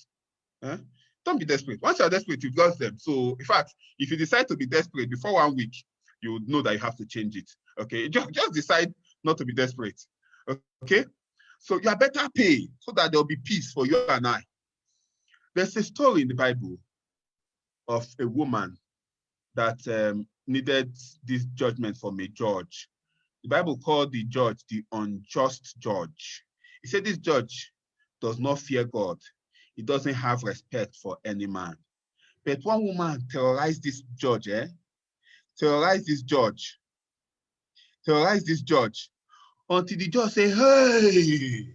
Don't be desperate. Once you're desperate, you've lost them. So, in fact, if you decide to be desperate before 1 week, you would know that you have to change it. Okay? Just decide not to be desperate. Okay? So you are better paid so that there will be peace for you and I. There's a story in the Bible of a woman that needed this judgment from a judge. The Bible called the judge the unjust judge. He said this judge does not fear God. He doesn't have respect for any man. But one woman terrorized this judge, terrorized this judge until the judge said, hey,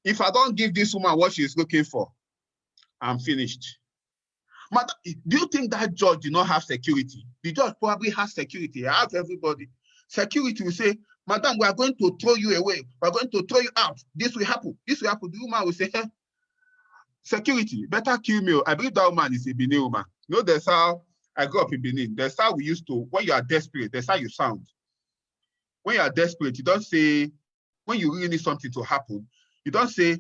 if I don't give this woman what she's looking for, I'm finished. Madam, do you think that judge did not have security? The judge probably has security. He has everybody. Security will say, Madam, we are going to throw you away. We are going to throw you out. This will happen. This will happen. The woman will say, hey, security, better kill me. I believe that woman is a Benin woman. You know, that's how I grew up in Benin. That's how we used to, when you are desperate, that's how you sound. When you are desperate, you don't say, when you really need something to happen, you don't say,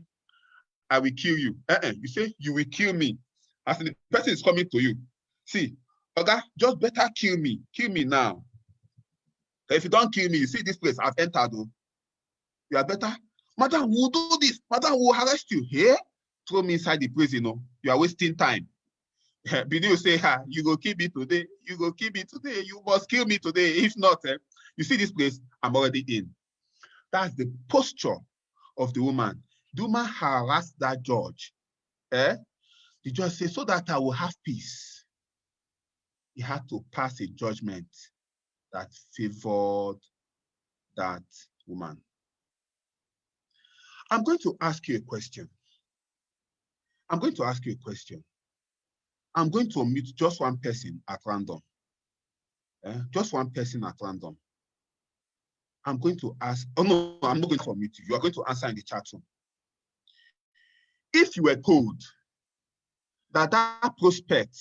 I will kill you. You say, you will kill me. As the person is coming to you. See, okay, just better kill me. Kill me now. If you don't kill me, you see this place I've entered. Though. You are better. Madam, we'll do this. Madam, we'll arrest you. Here, throw me inside the prison. You are wasting time. Bini will say, you go kill me today. You go kill me today. You must kill me today. If not, you see this place, I'm already in. That's the posture of the woman. The woman harassed that judge. The judge said, so that I will have peace. He had to pass a judgment that favored that woman. I'm going to ask you a question. I'm going to omit just one person at random. Just one person at random. I'm going to ask, oh no, I'm not going to omit you. You are going to answer in the chat room. If you were told that prospect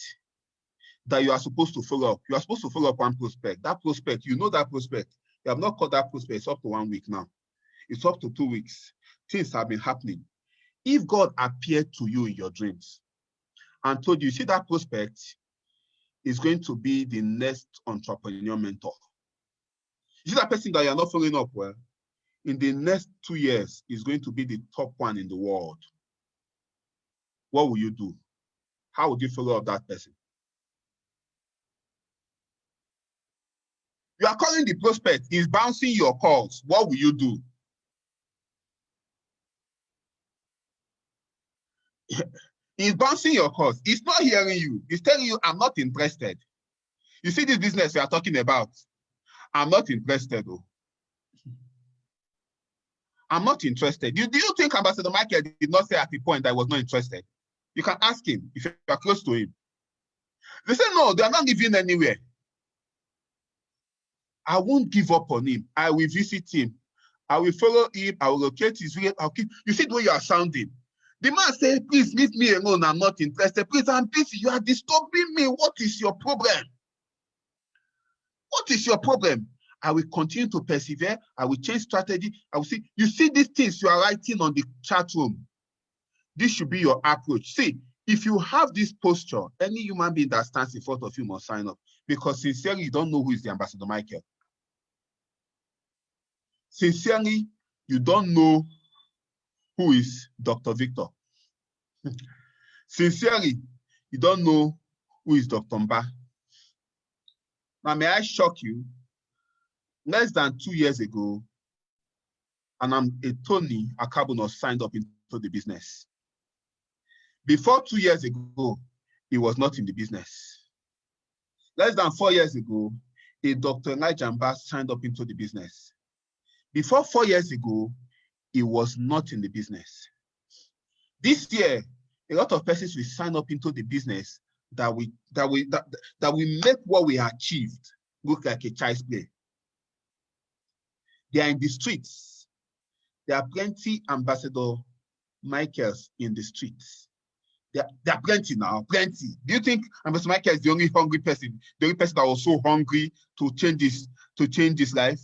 that you are supposed to follow up, you are supposed to follow up one prospect. That prospect, you know that prospect. You have not called that prospect. It's up to 1 week now. It's up to 2 weeks. Things have been happening. If God appeared to you in your dreams and told you, see that prospect is going to be the next entrepreneur mentor. You see that person that you are not following up well, in the next 2 years is going to be the top one in the world. What will you do? How would you follow up that person? You are calling the prospect, he's bouncing your calls. What will you do? He's bouncing your calls. He's not hearing you. He's telling you, I'm not interested. You see this business we are talking about? I'm not interested, though. I'm not interested. Do you think Ambassador Michael did not say at the point that I was not interested? You can ask him if you are close to him. They say, no, they are not living anywhere. I won't give up on him. I will visit him. I will follow him. I will locate his way. You see the way you are sounding. The man said, please leave me alone. I'm not interested. Please, I'm busy. You are disturbing me. What is your problem? What is your problem? I will continue to persevere. I will change strategy. I will see. You see these things you are writing on the chat room. This should be your approach. See, if you have this posture, any human being that stands in front of you must sign up. Because sincerely, you don't know who is the Ambassador Michael. Sincerely, you don't know who is Dr. Victor. Sincerely, you don't know who is Dr. Mba. Now, may I shock you? Less than 2 years ago, and Tony Akabuno signed up into the business. Before 2 years ago, he was not in the business. Less than 4 years ago, a Dr. Elijah Mba signed up into the business. Before 4 years ago, he was not in the business. This year, a lot of persons will sign up into the business that will make what we achieved look like a child's play. They are in the streets. There are plenty Ambassador Michaels in the streets. There are plenty now, plenty. Do you think Ambassador Michael is the only hungry person, the only person that was so hungry to change his life?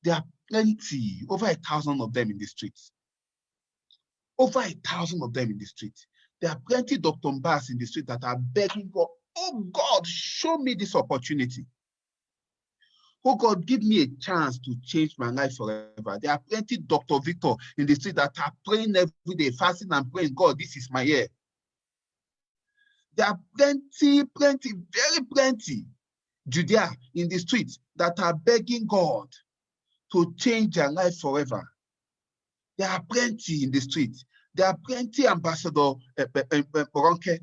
There are plenty, over 1,000 of them in the streets. Over 1,000 of them in the streets. There are plenty Dr. Mbas in the street that are begging God, oh God, show me this opportunity. Oh God, give me a chance to change my life forever. There are plenty Dr. Victor in the street that are praying every day, fasting and praying, God, this is my year. There are plenty, very plenty Judea in the streets that are begging God to change their life forever. There are plenty in the streets. There are plenty Ambassador Oronke,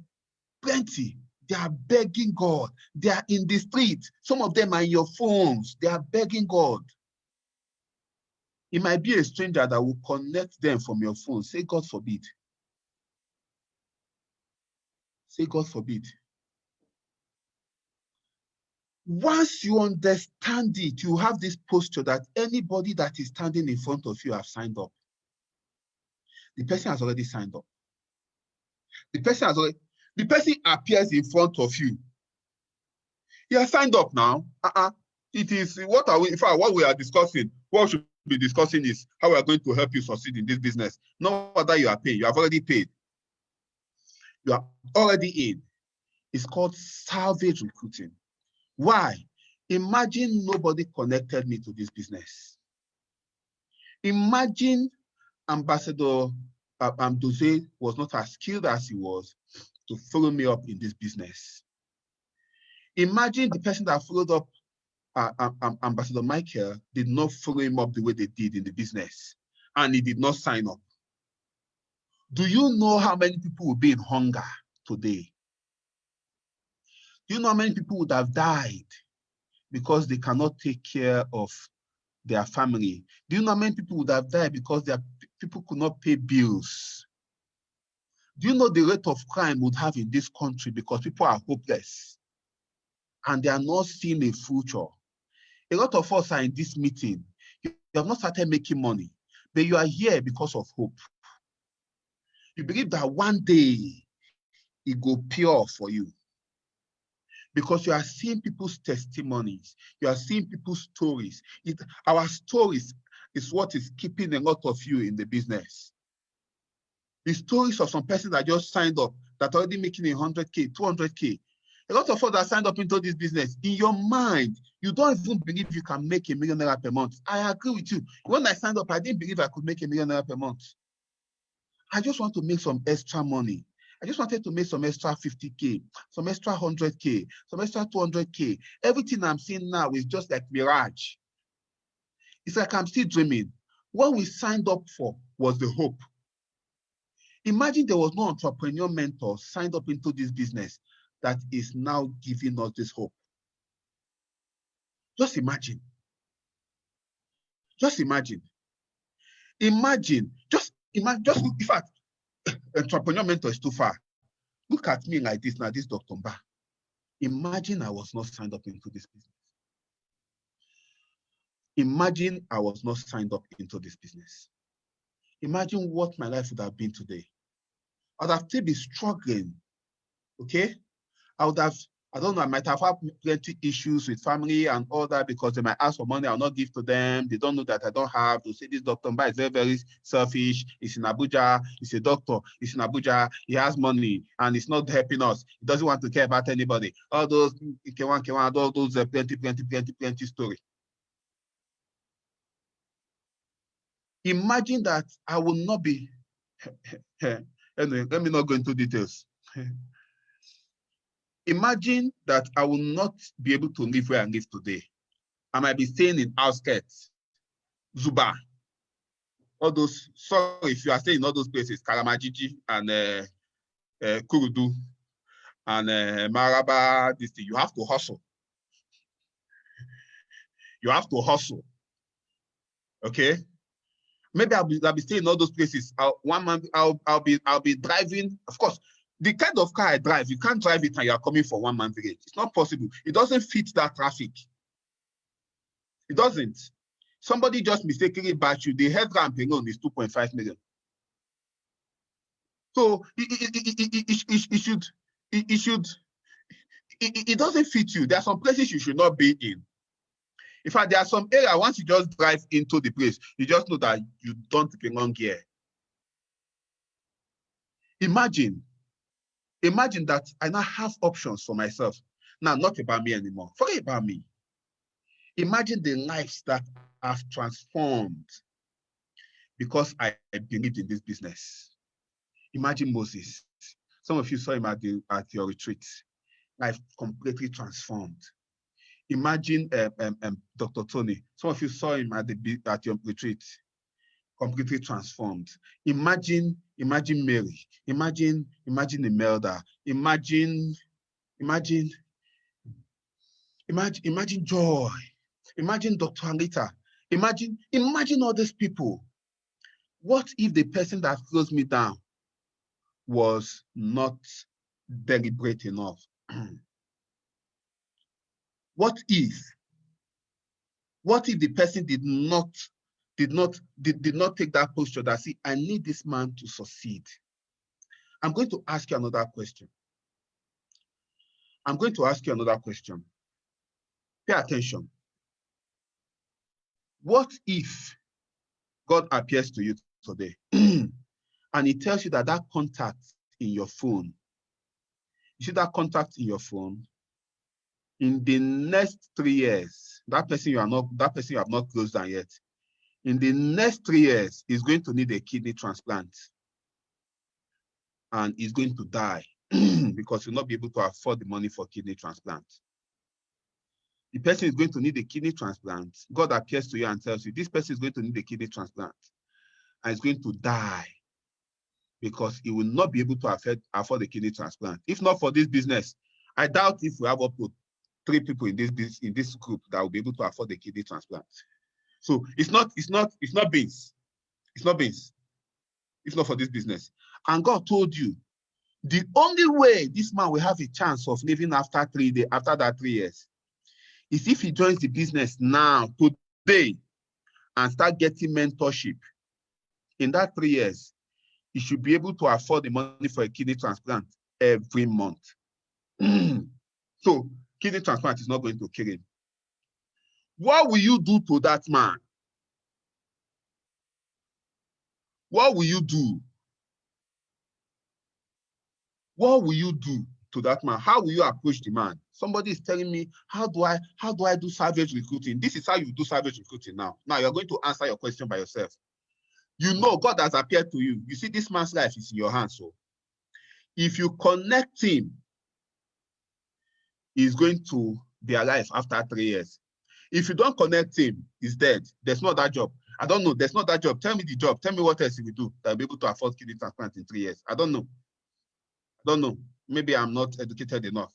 plenty. They are begging God. They are in the street. Some of them are in your phones. They are begging God. It might be a stranger that will connect them from your phone. Say, God forbid. Say, God forbid. Once you understand it, you have this posture that anybody that is standing in front of you have signed up. The person has already signed up. The person appears in front of you. He has signed up now. It is what we are discussing. What we should be discussing is how we are going to help you succeed in this business. Not whether you are paying. You have already paid. You are already in. It's called salvage recruiting. Why? Imagine nobody connected me to this business. Imagine Ambassador Doze was not as skilled as he was to follow me up in this business. Imagine the person that followed up Ambassador Michael did not follow him up the way they did in the business, and he did not sign up. Do you know how many people will be in hunger today? Do you know how many people would have died because they cannot take care of their family? Do you know how many people would have died because their people could not pay bills? Do you know the rate of crime would have in this country because people are hopeless and they are not seeing a future? A lot of us are in this meeting. You have not started making money, but you are here because of hope. You believe that one day it will pay off for you because you are seeing people's testimonies. You are seeing people's stories. Our stories is what is keeping a lot of you in the business. The stories of some person that just signed up that already making 100K, 200K. A lot of us that signed up into this business, in your mind, you don't even believe you can make $1 million per month. I agree with you. When I signed up, I didn't believe I could make $1 million per month. I just want to make some extra money. I just wanted to make some extra 50K, some extra 100K, some extra 200K. Everything I'm seeing now is just like mirage. It's like I'm still dreaming. What we signed up for was the hope. Imagine there was no entrepreneur mentor signed up into this business that is now giving us this hope. Just imagine. Just imagine. Imagine. Just look. In fact, entrepreneur mentor is too far. Look at me like this now, this Dr. Mba. Imagine I was not signed up into this business. Imagine I was not signed up into this business. Imagine what my life would have been today. I would have still been struggling. Okay? I don't know, I might have had plenty issues with family and all that because they might ask for money, I'll not give to them. They don't know that I don't have. They'll say this Dr. Mba is very, very selfish. He's in Abuja. He's a doctor. He's in Abuja. He has money and he's not helping us. He doesn't want to care about anybody. All those, all those plenty story. Imagine that I will not be, anyway, let me not go into details. Imagine that I will not be able to live where I live today. I might be staying in outskirts, Zuba, all those, sorry if you are staying in all those places, Kalamajiji and Kurudu and Maraba, this thing, you have to hustle. You have to hustle, okay? Maybe I'll be staying in all those places. One month I'll be driving, of course, the kind of car I drive, you can't drive it and you are coming for 1 month village. It's not possible. It doesn't fit that traffic. It doesn't. Somebody just mistakenly batched you. The head ramp alone is 2.5 million. So it doesn't fit you. There are some places you should not be in. In fact, there are some areas, once you just drive into the place, you just know that you don't belong here. Imagine that I now have options for myself. Now, not about me anymore. Forget about me. Imagine the lives that have transformed because I believed in this business. Imagine Moses. Some of you saw him at your retreat. Life completely transformed. Imagine Dr. Tony. Some of you saw him at your retreat. Completely transformed. Imagine Mary. Imagine Imelda. Imagine Joy. Imagine Dr. Anita. Imagine all these people. What if the person that closed me down was not deliberate enough? What if the person did not take that posture that, see, I need this man to succeed? I'm going to ask you another question. Pay attention. What if God appears to you today and he tells you that contact in your phone, you see that contact in your phone, in the next 3 years, that person you have not closed down yet, in the next 3 years, is going to need a kidney transplant and is going to die because you'll not be able to afford the money for kidney transplant. The person is going to need a kidney transplant. God appears to you and tells you, this person is going to need a kidney transplant and is going to die because he will not be able to afford a kidney transplant. If not for this business, I doubt if we have up to 3 people in this group that will be able to afford the kidney transplant. So it's not beans. It's not beans. It's not for this business. And God told you the only way this man will have a chance of living after that 3 years is if he joins the business now, today, and start getting mentorship. In that 3 years, he should be able to afford the money for a kidney transplant every month. So kidney transplant is not going to kill him. What will you do to that man? What will you do? What will you do to that man? How will you approach the man? Somebody is telling me, how do I do salvage recruiting? This is how you do salvage recruiting now. Now you're going to answer your question by yourself. You know God has appeared to you. You see, this man's life is in your hands. So if you connect him, he's going to be alive after 3 years. If you don't connect him, he's dead. There's not that job. I don't know. There's not that job. Tell me the job. Tell me what else you will do that will be able to afford kidney transplant in 3 years. I don't know. Maybe I'm not educated enough.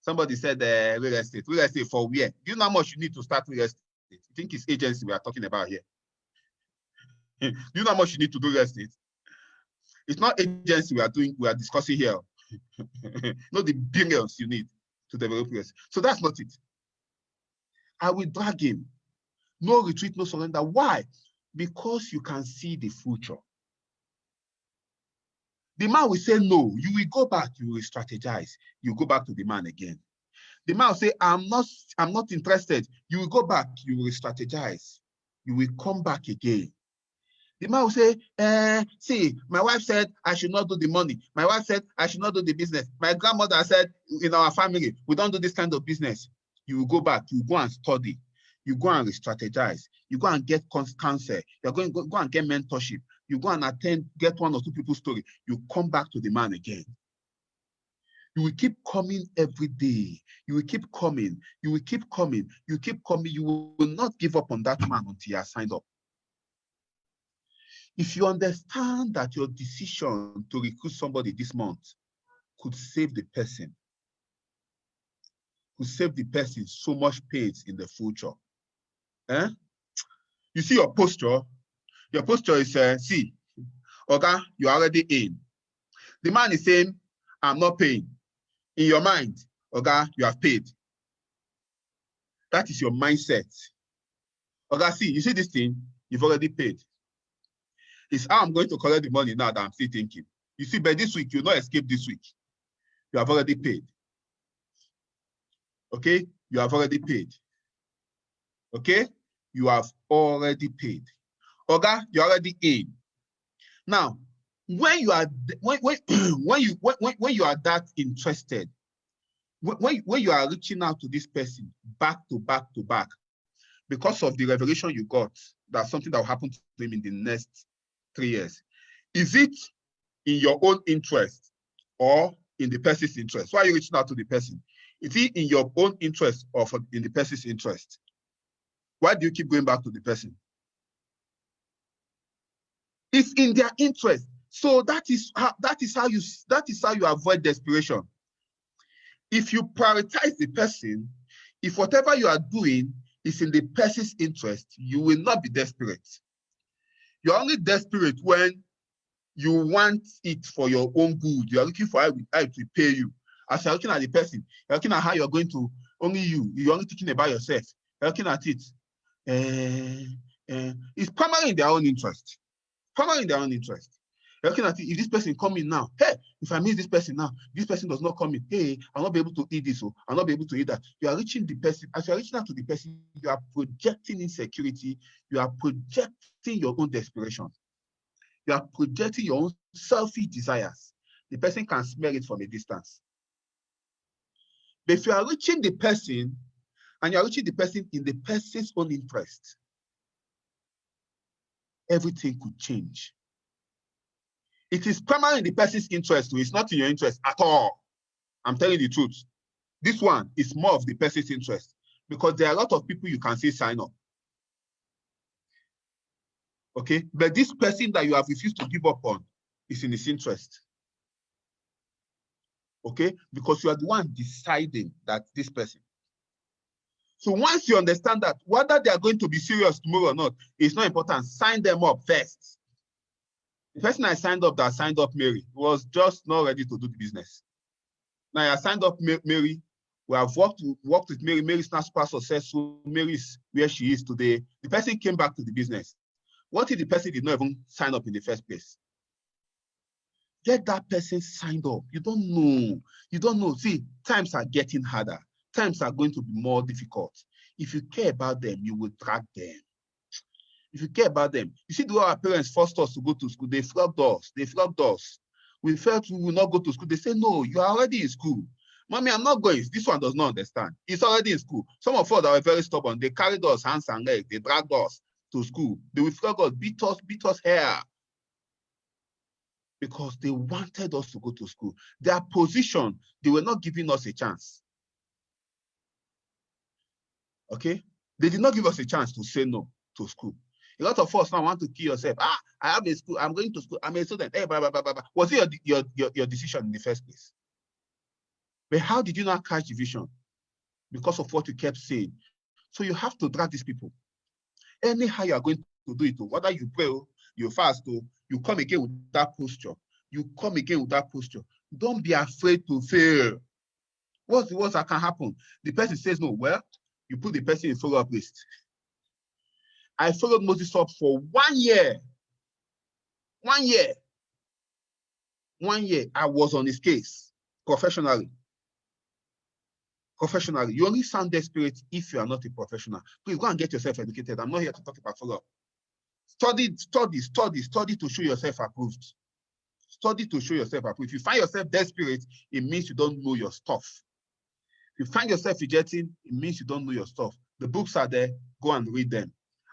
Somebody said real estate. Real estate for where? Do you know how much you need to start real estate? You think it's agency we are talking about here? Do you know how much you need to do real estate? It's not agency we are discussing here. Not the billions you need to develop real estate. So that's not it. I will drag him. No retreat, no surrender. Why? Because you can see the future. The man will say no. You will go back. You will strategize. You go back to the man again. The man will say, I'm not interested. You will go back. You will strategize. You will come back again. The man will say, see, my wife said I should not do the money. My wife said I should not do the business. My grandmother said in our family, we don't do this kind of business. You will go back. You go and study. You go and strategize. You go and get counsel. You're going to go and get mentorship. You go and get 1 or 2 people's story. You come back to the man again. You will keep coming every day. You will keep coming. You will keep coming. You keep coming. You will not give up on that man until you are signed up. If you understand that your decision to recruit somebody this month could save the person, so much pain in the future. You see your posture? Your posture is, see, okay, you're already in. The man is saying, I'm not paying. In your mind, okay, you have paid. That is your mindset. Okay, see, you see this thing, you've already paid. It's how I'm going to collect the money now that I'm still thinking. You see, by this week, you'll not escape this week. You have already paid. Okay? You have already paid. Okay? You have already paid. Okay? You're already in. Now, when you are when you are that interested, when you are reaching out to this person back to back to back, because of the revelation you got, that's something that will happen to him in the next 3 years. Is it in your own interest or in the person's interest? Why are you reaching out to the person? Is it in your own interest or in the person's interest? Why do you keep going back to the person? It's in their interest. So that is how you avoid desperation. If you prioritize the person, if whatever you are doing is in the person's interest, you will not be desperate. You're only desperate when you want it for your own good. You are looking for how to pay you. As you're looking at the person, you're looking at how you're going to, you're only thinking about yourself. You're looking at it. It's primarily in their own interest. Primarily in their own interest. You're looking at it, if this person come in now, hey, if I miss this person now, this person does not come in, hey, I'll not be able to eat this, or I'll not be able to eat that. You are reaching the person, as you are reaching out to the person, you are projecting insecurity, you are projecting your own desperation. You are projecting your own selfish desires. The person can smell it from a distance. But if you are reaching the person, and you are reaching the person in the person's own interest, everything could change. It is primarily in the person's interest, so it's not in your interest at all. I'm telling you the truth. This one is more of the person's interest, because there are a lot of people you can say sign up. Okay, but this person that you have refused to give up on is in his interest. Okay, because you are the one deciding that this person. So once you understand that, whether they are going to be serious tomorrow or not, it's not important. Sign them up first. The person I signed up, that signed up Mary, was just not ready to do the business. Now I signed up Mary. We have worked with Mary. Mary's not super successful. Mary's where she is today. The person came back to the business. What if the person did not even sign up in the first place? Get that person signed up. You don't know. You don't know. See, times are getting harder. Times are going to be more difficult. If you care about them, you will drag them. If you care about them, you see the way our parents forced us to go to school. They flogged us. They flogged us. We felt we will not go to school. They say, no, you are already in school. Mommy, I'm not going. This one does not understand. It's already in school. Some of us that were very stubborn, they carried us hands and legs. They dragged us to school. They will flog us, beat us hair. Because they wanted us to go to school. Their position, they were not giving us a chance. Okay? They did not give us a chance to say no to school. A lot of us now want to kill yourself. I have a school. I'm going to school. I'm a student. Hey, blah, blah, blah, blah. Was it your decision in the first place? But how did you not catch the vision? Because of what you kept saying. So you have to drag these people. Anyhow you are going to do it, whether you pray, you fast, you come again with that posture. You come again with that posture. Don't be afraid to fail. What's the worst that can happen? The person says no. Well, you put the person in follow-up list. I followed Moses up for 1 year. 1 year. 1 year. I was on his case professionally. Professionally. You only sound desperate if you are not a professional. Please go and get yourself educated. I'm not here to talk about follow-up. Study to show yourself approved. Study to show yourself approved. If you find yourself desperate, it means you don't know your stuff. If you find yourself rejecting, it means you don't know your stuff. The books are there. Go and read them.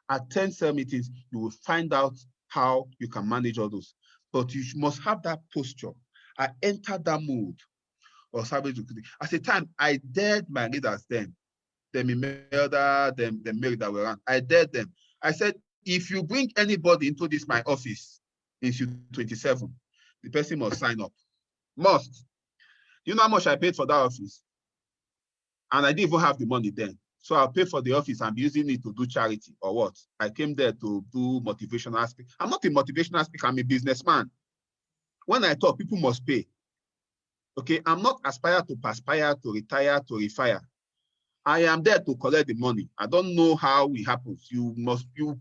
Attend cell meetings. You will find out how you can manage all those. But you must have that posture. I entered that mood of savage recruiting. At a time, I dared my leaders then. Them Imelda, them Mary that were around. I dared them. I said, if you bring anybody into this my office in 27, the person must sign up. Must. You know how much I paid for that office? And I didn't even have the money then. So I'll pay for the office and be using it to do charity or what? I came there to do motivational speaking. I'm not a motivational speaker, I'm a businessman. When I talk, people must pay. Okay, I'm not aspire to perspire, to retire, to refire. I am there to collect the money. I don't know how it happens. You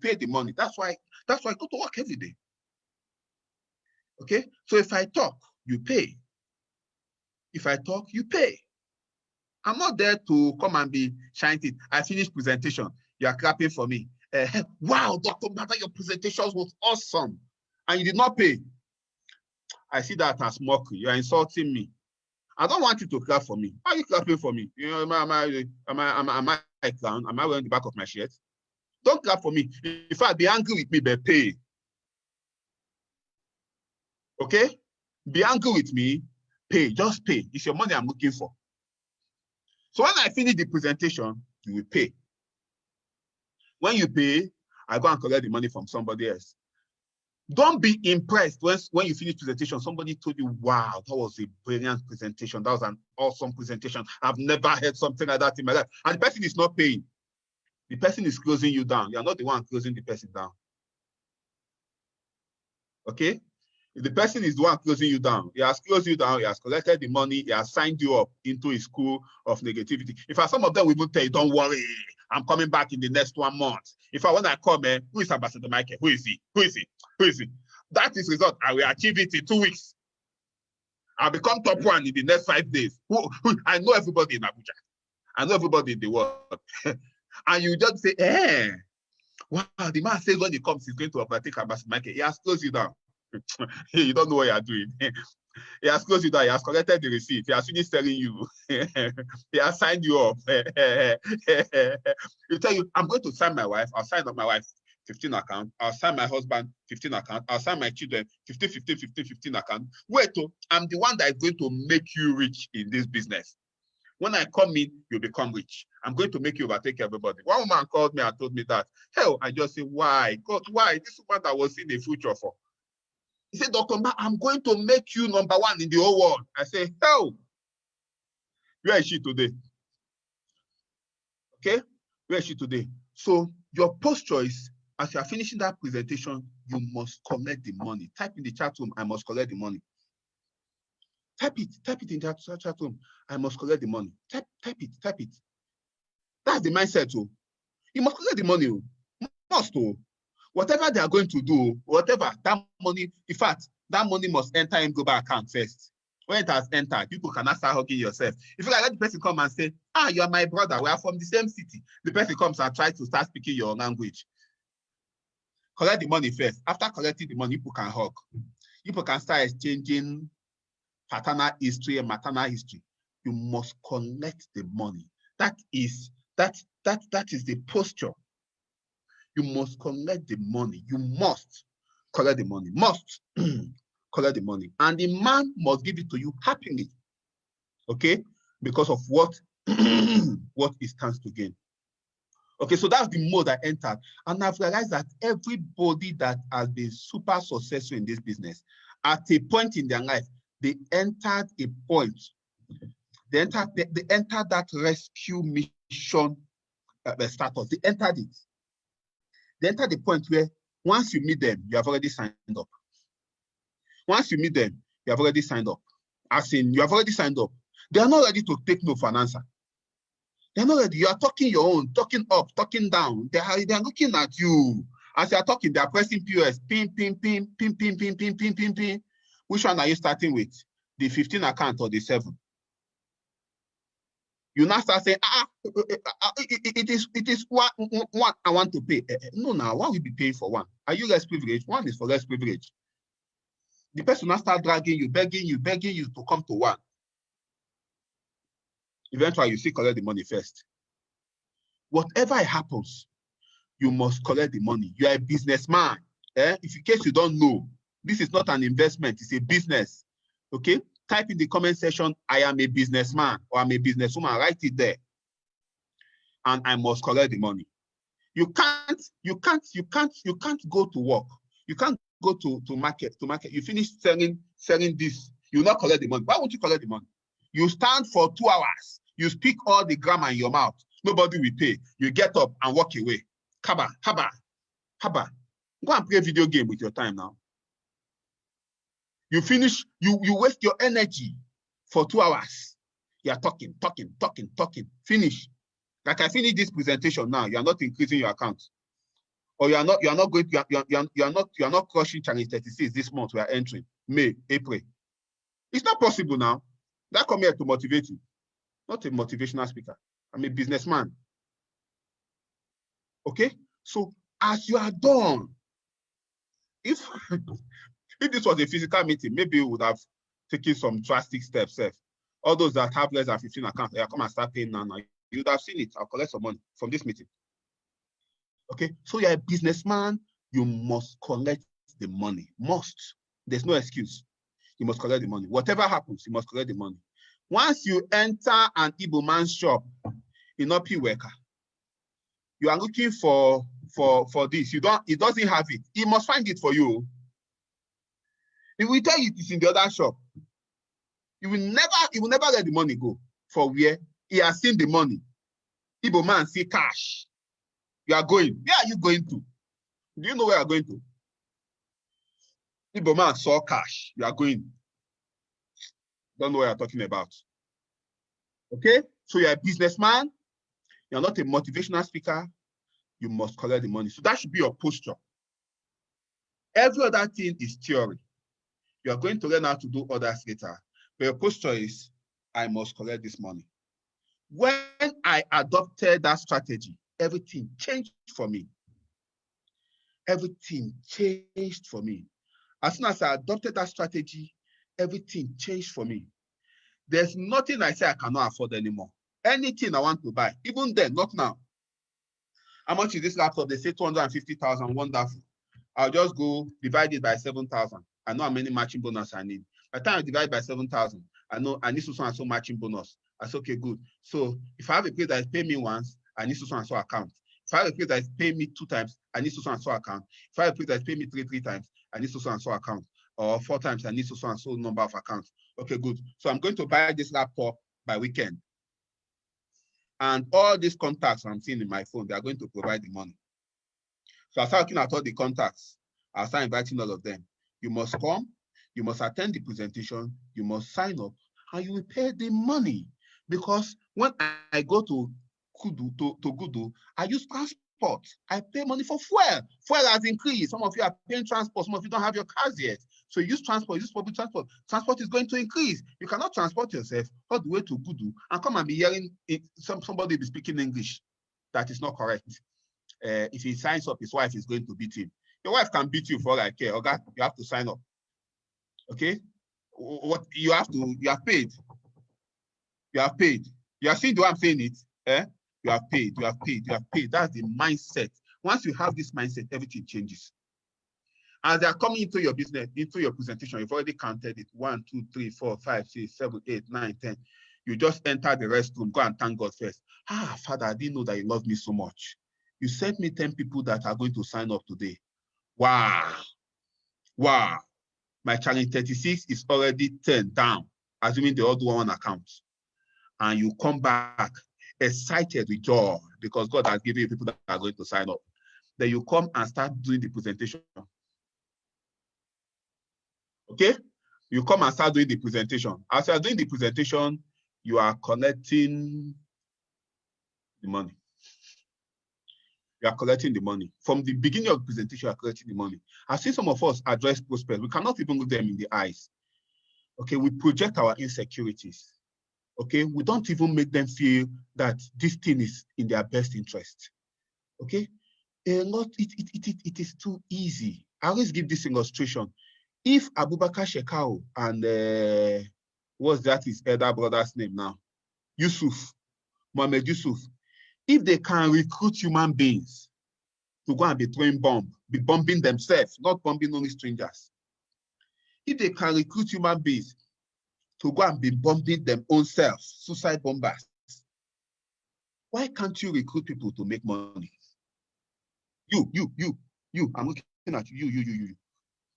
pay the money. That's why I go to work every day. Okay, so if I talk, you pay. If I talk, you pay. I'm not there to come and be shining. I finished presentation. You are clapping for me. Wow, Dr. Mba, your presentation was awesome. And you did not pay. I see that as mockery. You are insulting me. I don't want you to clap for me. Why are you clapping for me? You know, am I a clown? Am I wearing the back of my shirt? Don't clap for me. In fact, be angry with me, but pay. Okay? Be angry with me, pay. Just pay. It's your money I'm looking for. So when I finish the presentation, you will pay. When you pay, I go and collect the money from somebody else. Don't be impressed when you finish presentation, somebody told you, wow, that was a brilliant presentation. That was an awesome presentation. I've never heard something like that in my life. And the person is not paying. The person is closing you down. You're not the one closing the person down. Okay? If the person is the one closing you down, he has closed you down, he has collected the money, he has signed you up into a school of negativity. In fact, some of them will even tell you, don't worry, I'm coming back in the next 1 month. In fact, when I come, who is Ambassador Michael? Who is he? Who is he? Who is he? That is result. I will achieve it in 2 weeks. I'll become top one in the next 5 days. I know everybody in Abuja. I know everybody in the world. And you just say, wow, the man says when he comes, he's going to overtake Ambassador Michael. He has closed you down. You don't know what you're doing. He has closed you down. He has collected the receipt. He has finished telling you. He has signed you up. He'll tell you, I'm going to sign my wife. I'll sign up my wife 15 account. I'll sign my husband 15 account. I'll sign my children 15 account. Wait, I'm the one that is going to make you rich in this business. When I come in, you become rich. I'm going to make you overtake everybody. One woman called me and told me that. Hell, I just say, why? God, why? This woman that was in the future for. He said, Dr. Mba, I'm going to make you number one in the whole world. I say, hell, where is she today? Okay, where is she today? So your posture is, as you are finishing that presentation, you must collect the money. Type in the chat room, I must collect the money. Type it in the chat room, I must collect the money. Type it. That's the mindset, too. You must collect the money, must, too. Whatever they are going to do, whatever, that money, in fact, that money must enter in global account first. When it has entered, people cannot start hugging yourself. If you let the person come and say, you are my brother, we are from the same city. The person comes and tries to start speaking your language. Collect the money first. After collecting the money, people can hug. People can start exchanging paternal history and maternal history. You must collect the money. That is the posture. You must collect the money. You must collect the money. Must collect the money. And the man must give it to you happily. Okay? Because of what he stands to gain. Okay, so that's the mode I entered. And I've realized that everybody that has been super successful in this business, at a point in their life, they entered a point. They entered that rescue mission status. They entered it. They enter the point where once you meet them, you have already signed up. Once you meet them, you have already signed up. As in, you have already signed up. They are not ready to take no for an answer. They're not ready. You are talking your own, talking up, talking down. They are looking at you. As you are talking, they are pressing POS. Pin, pin, pin, pin, pin, pin, pin, pin, pin, pin. Which one are you starting with? The 15 account or the 7? You now start saying, it is one I want to pay. No, now, why will you be paying for one? Are you less privileged? One is for less privilege. The person now start dragging you, begging you to come to one. Eventually, you still collect the money first. Whatever happens, you must collect the money. You are a businessman. If in case you don't know, this is not an investment, it's a business. Okay? Type in the comment section, I am a businessman or I'm a businesswoman. Write it there. And I must collect the money. You can't go to work. You can't go to market. You finish selling this. You not collect the money. Why won't you collect the money? You stand for 2 hours. You speak all the grammar in your mouth. Nobody will pay. You get up and walk away. Haba. Go and play a video game with your time now. You finish, you waste your energy for 2 hours. You are talking. Finish. Like I finish this presentation now, you are not increasing your account. Or you are not crushing challenge 36 this month. We are entering May, April. It's not possible now. That come here to motivate you. Not a motivational speaker. I'm a businessman. Okay? So as you are done, if this was a physical meeting, maybe we would have taken some drastic steps. All those that have less than 15 accounts, they come and start paying now. You would have seen it. I'll collect some money from this meeting. Okay, so you're a businessman, you must collect the money. Must. There's no excuse. You must collect the money. Whatever happens, you must collect the money. Once you enter an Igbo man's shop in Opiweka, you are looking for this. He doesn't have it. He must find it for you. If we tell you it's in the other shop, he will never let the money go for where he has seen the money. Igbo man see cash. You are going. Where are you going to? Do you know where you are going to? Igbo man saw cash. You are going. Don't know what you're talking about. Okay? So you're a businessman. You're not a motivational speaker. You must collect the money. So that should be your posture. Every other thing is theory. You are going to learn how to do others later. But your posture is, I must collect this money. When I adopted that strategy, everything changed for me. Everything changed for me. As soon as I adopted that strategy, everything changed for me. There's nothing I say I cannot afford anymore. Anything I want to buy, even then, not now. How much is this laptop? They say 250,000, wonderful. I'll just go divide it by 7,000. I know how many matching bonus I need. By the time I divide by 7,000, I know I need so and so matching bonus. I say, okay, good. So if I have a place that is paying me once, I need so and so account. If I have a place that is paying me 2 times, I need so and so account. If I have a place that is paying me three times, I need so and so account. Or 4 times, I need so and so number of accounts. Okay, good. So I'm going to buy this laptop by weekend. And all these contacts I'm seeing in my phone, they are going to provide the money. So I start looking at all the contacts. I'll start inviting all of them. You must come, you must attend the presentation, you must sign up, and you will pay the money. Because when I go to Gudu, I use transport. I pay money for fuel. Fuel has increased. Some of you are paying transport. Some of you don't have your cars yet. So use transport, use public transport. Transport is going to increase. You cannot transport yourself all the way to Gudu and come and be hearing somebody be speaking English. That is not correct. If he signs up, his wife is going to beat him. Your wife can beat you for all I care. Okay, you have to sign up. Okay? What you have paid. You have paid. You are seeing the way I'm saying it. You have paid, you have paid, you have paid. That's the mindset. Once you have this mindset, everything changes. As they are coming into your business, into your presentation, you've already counted it. 1, 2, 3, 4, 5, 6, 7, 8, 9, 10. You just enter the restroom, go and thank God first. Father, I didn't know that you love me so much. You sent me 10 people that are going to sign up today. Wow. Wow. My challenge 36 is already 10 down, assuming they all do one account. And you come back excited with joy because God has given you people that are going to sign up. Then you come and start doing the presentation. Okay? You come and start doing the presentation. As you are doing the presentation, you are collecting the money. You are collecting the money. From the beginning of the presentation, you are collecting the money. I've seen some of us address prospects. We cannot even look them in the eyes. Okay, we project our insecurities. Okay, we don't even make them feel that this thing is in their best interest. Okay, it is too easy. I always give this illustration. If Abubakar Shekau and what's that his elder brother's name now? Mohammed Yusuf. If they can recruit human beings to go and be throwing bombs, be bombing themselves, not bombing only strangers. If they can recruit human beings to go and be bombing them own selves, suicide bombers, why can't you recruit people to make money? You, I'm looking at you.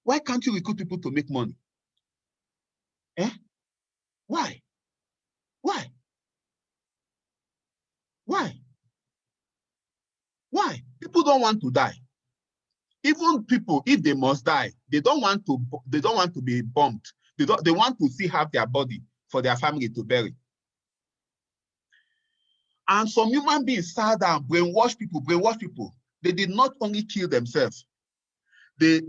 Why can't you recruit people to make money? Why? People don't want to die. Even people, if they must die, they don't want to be bombed. They want to have their body for their family to bury. And some human beings sat down, brainwash people. They did not only kill themselves, they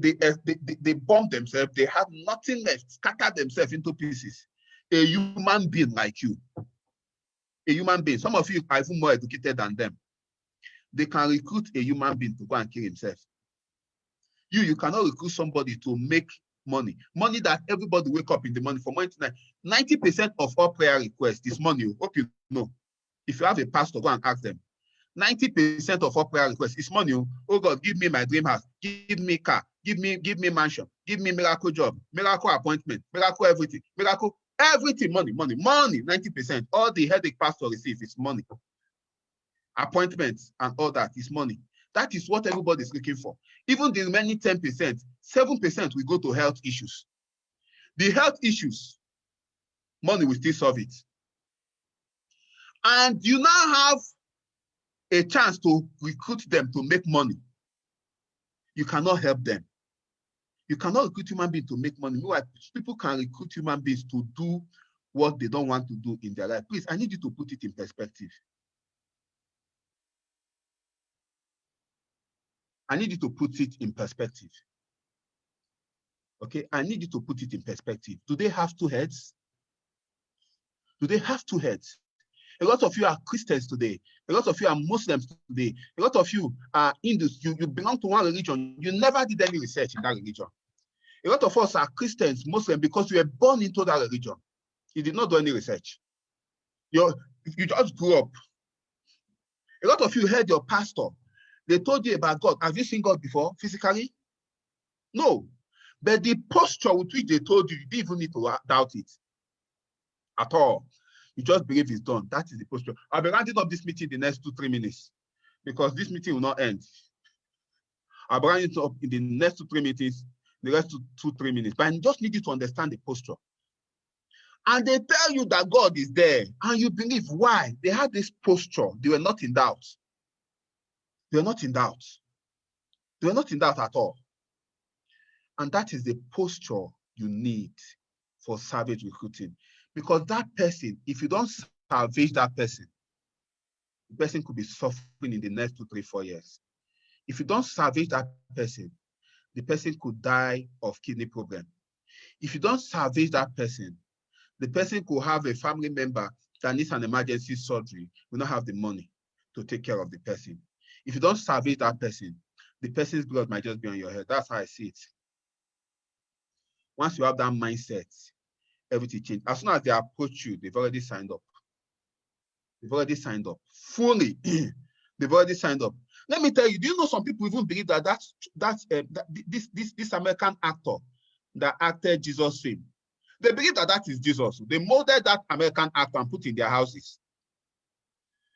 bombed themselves. They have nothing left, scattered themselves into pieces. A human being like you, a human being. Some of you are even more educated than them. They can recruit a human being to go and kill himself. You cannot recruit somebody to make money. Money that everybody wake up in the morning for money tonight. 90% of all prayer requests is money. Hope you know. If you have a pastor, go and ask them. 90% of all prayer requests is money. Oh God, give me my dream house, give me car, give me mansion, give me miracle job, miracle appointment, miracle everything, miracle everything, money, 90%. All the headache pastor receives is money. Appointments and all that is money. That is what everybody is looking for. Even the remaining 10%, 7% will go to health issues. The health issues, money will still solve it. And you now have a chance to recruit them to make money. You cannot help them. You cannot recruit human beings to make money. Meanwhile, people can recruit human beings to do what they don't want to do in their life. Please, I need you to put it in perspective. I need you to put it in perspective. Okay, I need you to put it in perspective. Do they have two heads? Do they have two heads? A lot of you are Christians today. A lot of you are Muslims today. A lot of you are Hindus. You belong to one religion. You never did any research in that religion. A lot of us are Christians, Muslims, because you were born into that religion. You did not do any research. You just grew up. A lot of you heard your pastor. They told you about God. Have you seen God before, physically? No. But the posture with which they told you, you didn't even need to doubt it at all. You just believe it's done. That is the posture. I'll be rounding up this meeting in the next 2-3 minutes because this meeting will not end. I'll be rounding it up in the next 2-3 meetings, the rest 2-3 minutes. But I just need you to understand the posture. And they tell you that God is there, and you believe. Why? They had this posture. They were not in doubt. They were not in doubt. They were not in doubt at all. And that is the posture you need for savage recruiting. Because that person, if you don't salvage that person, the person could be suffering in the next 2, 3, 4 years. If you don't salvage that person, the person could die of kidney problem. If you don't salvage that person, the person could have a family member that needs an emergency surgery, will not have the money to take care of the person. If you don't salvage that person, the person's blood might just be on your head. That's how I see it. Once you have that mindset, everything changes. As soon as they approach you, they've already signed up. They've already signed up fully. They've already signed up. Let me tell you, do you know some people even believe that this American actor that acted Jesus' film, they believe that is Jesus. They molded that American actor and put in their houses.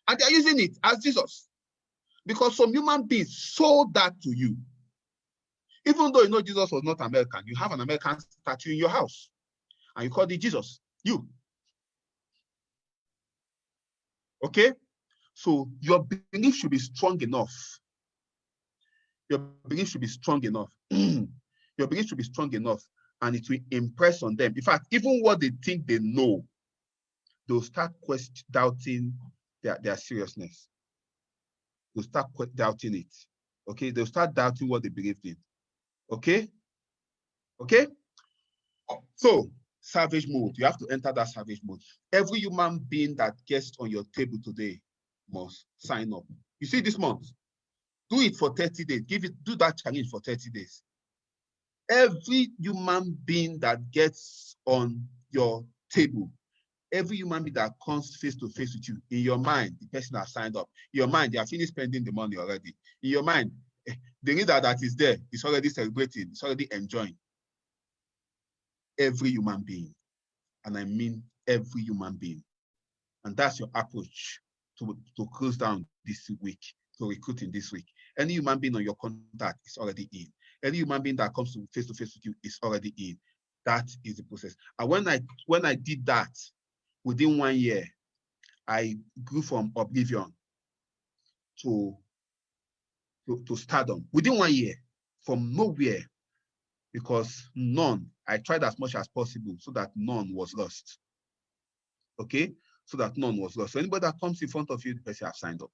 And they're using it as Jesus. Because some human beings sold that to you. Even though you know Jesus was not American, you have an American statue in your house. And you call it Jesus. You. Okay? So your belief should be strong enough. Your belief should be strong enough. Your belief should be strong enough, and it will impress on them. In fact, even what they think they know, they'll start doubting their seriousness. They'll start doubting it. Okay? They'll start doubting what they believed in. Okay? Okay? So, savage mode. You have to enter that savage mode. Every human being that gets on your table today must sign up. You see this month, do it for 30 days. Do that challenge for 30 days. Every human being that gets on your table, every human being that comes face to face with you, in your mind, the person has signed up. In your mind, they are finished spending the money already. In your mind, the leader that is there is already celebrating, is already enjoying. Every human being, and I mean every human being. And that's your approach to close down this week, to recruiting this week. Any human being on your contact is already in. Any human being that comes to face with you is already in. That is the process. And when I did that, within 1 year, I grew from oblivion to stardom. Within 1 year, from nowhere, because I tried as much as possible so that none was lost. Okay? So that none was lost. So anybody that comes in front of you, the person has signed up.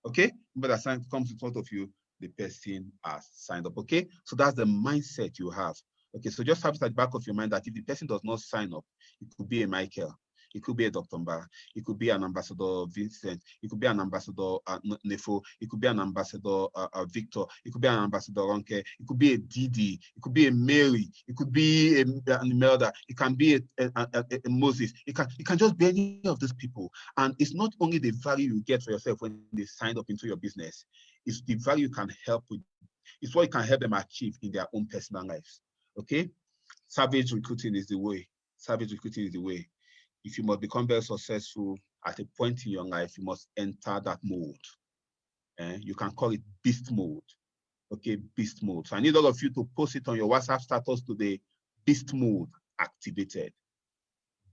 Okay? Anybody that comes in front of you, the person has signed up. Okay? So that's the mindset you have. Okay, so just have it at the back of your mind that if the person does not sign up, it could be a Michael. It could be a Dr. Mba. It could be an ambassador Vincent. It could be an ambassador Nefo. It could be an ambassador Victor. It could be an ambassador Ronke. It could be a Didi. It could be a Mary. It could be an Imelda. It can be a Moses. It can just be any of those people. And it's not only the value you get for yourself when they signed up into your business. It's the value you can help with. It's what you can help them achieve in their own personal lives. Okay? Savage recruiting is the way. Savage recruiting is the way. If you must become very successful at a point in your life, you must enter that mode. You can call it beast mode. Okay, beast mode. So I need all of you to post it on your WhatsApp status today. Beast mode activated.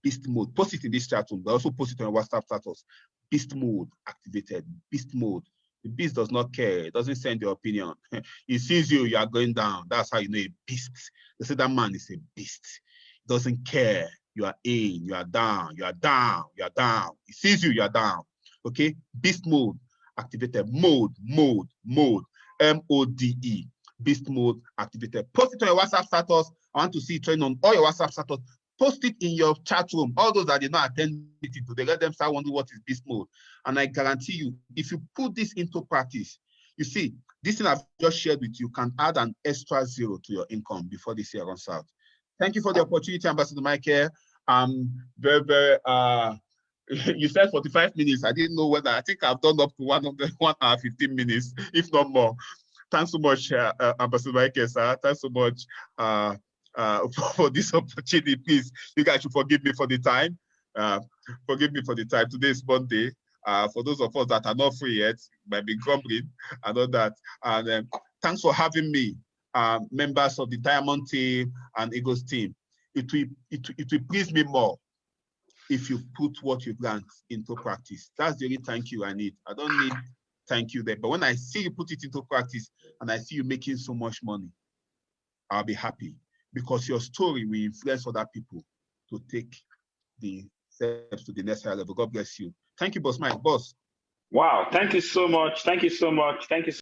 Beast mode. Post it in this chat room, but also post it on your WhatsApp status. Beast mode activated. Beast mode. The beast does not care. It doesn't send your opinion. It sees you, you are going down. That's how you know a beast. They say that man is a beast. It doesn't care. You are in, you are down, you are down, you are down. It sees you, you are down. Okay? Beast mode activated. Mode. M-O-D-E. Beast mode activated. Post it on your WhatsApp status. I want to see it training on all your WhatsApp status. Post it in your chat room. All those that did not attend meeting today, let them start wondering what is beast mode. And I guarantee you, if you put this into practice, you see, this thing I've just shared with you can add an extra 0 to your income before this year runs out. Thank you for the opportunity, Ambassador Michael. You said 45 minutes. I didn't know whether, I think I've done up to 1 hour, 15 minutes, if not more. Thanks so much, Ambassador Michael, sir. Thanks so much for this opportunity. Please, you guys should forgive me for the time. Forgive me for the time. Today is Monday. For those of us that are not free yet, might be grumbling and all that. And thanks for having me, members of the Diamond team and Eagles team. It will please me more if you put what you've learned into practice. That's the only thank you I need. I don't need thank you there. But when I see you put it into practice and I see you making so much money, I'll be happy, because your story will influence other people to take the steps to the next higher level. God bless you. Thank you, Boss Mike. Boss. Wow. Thank you so much. Thank you so much. Thank you.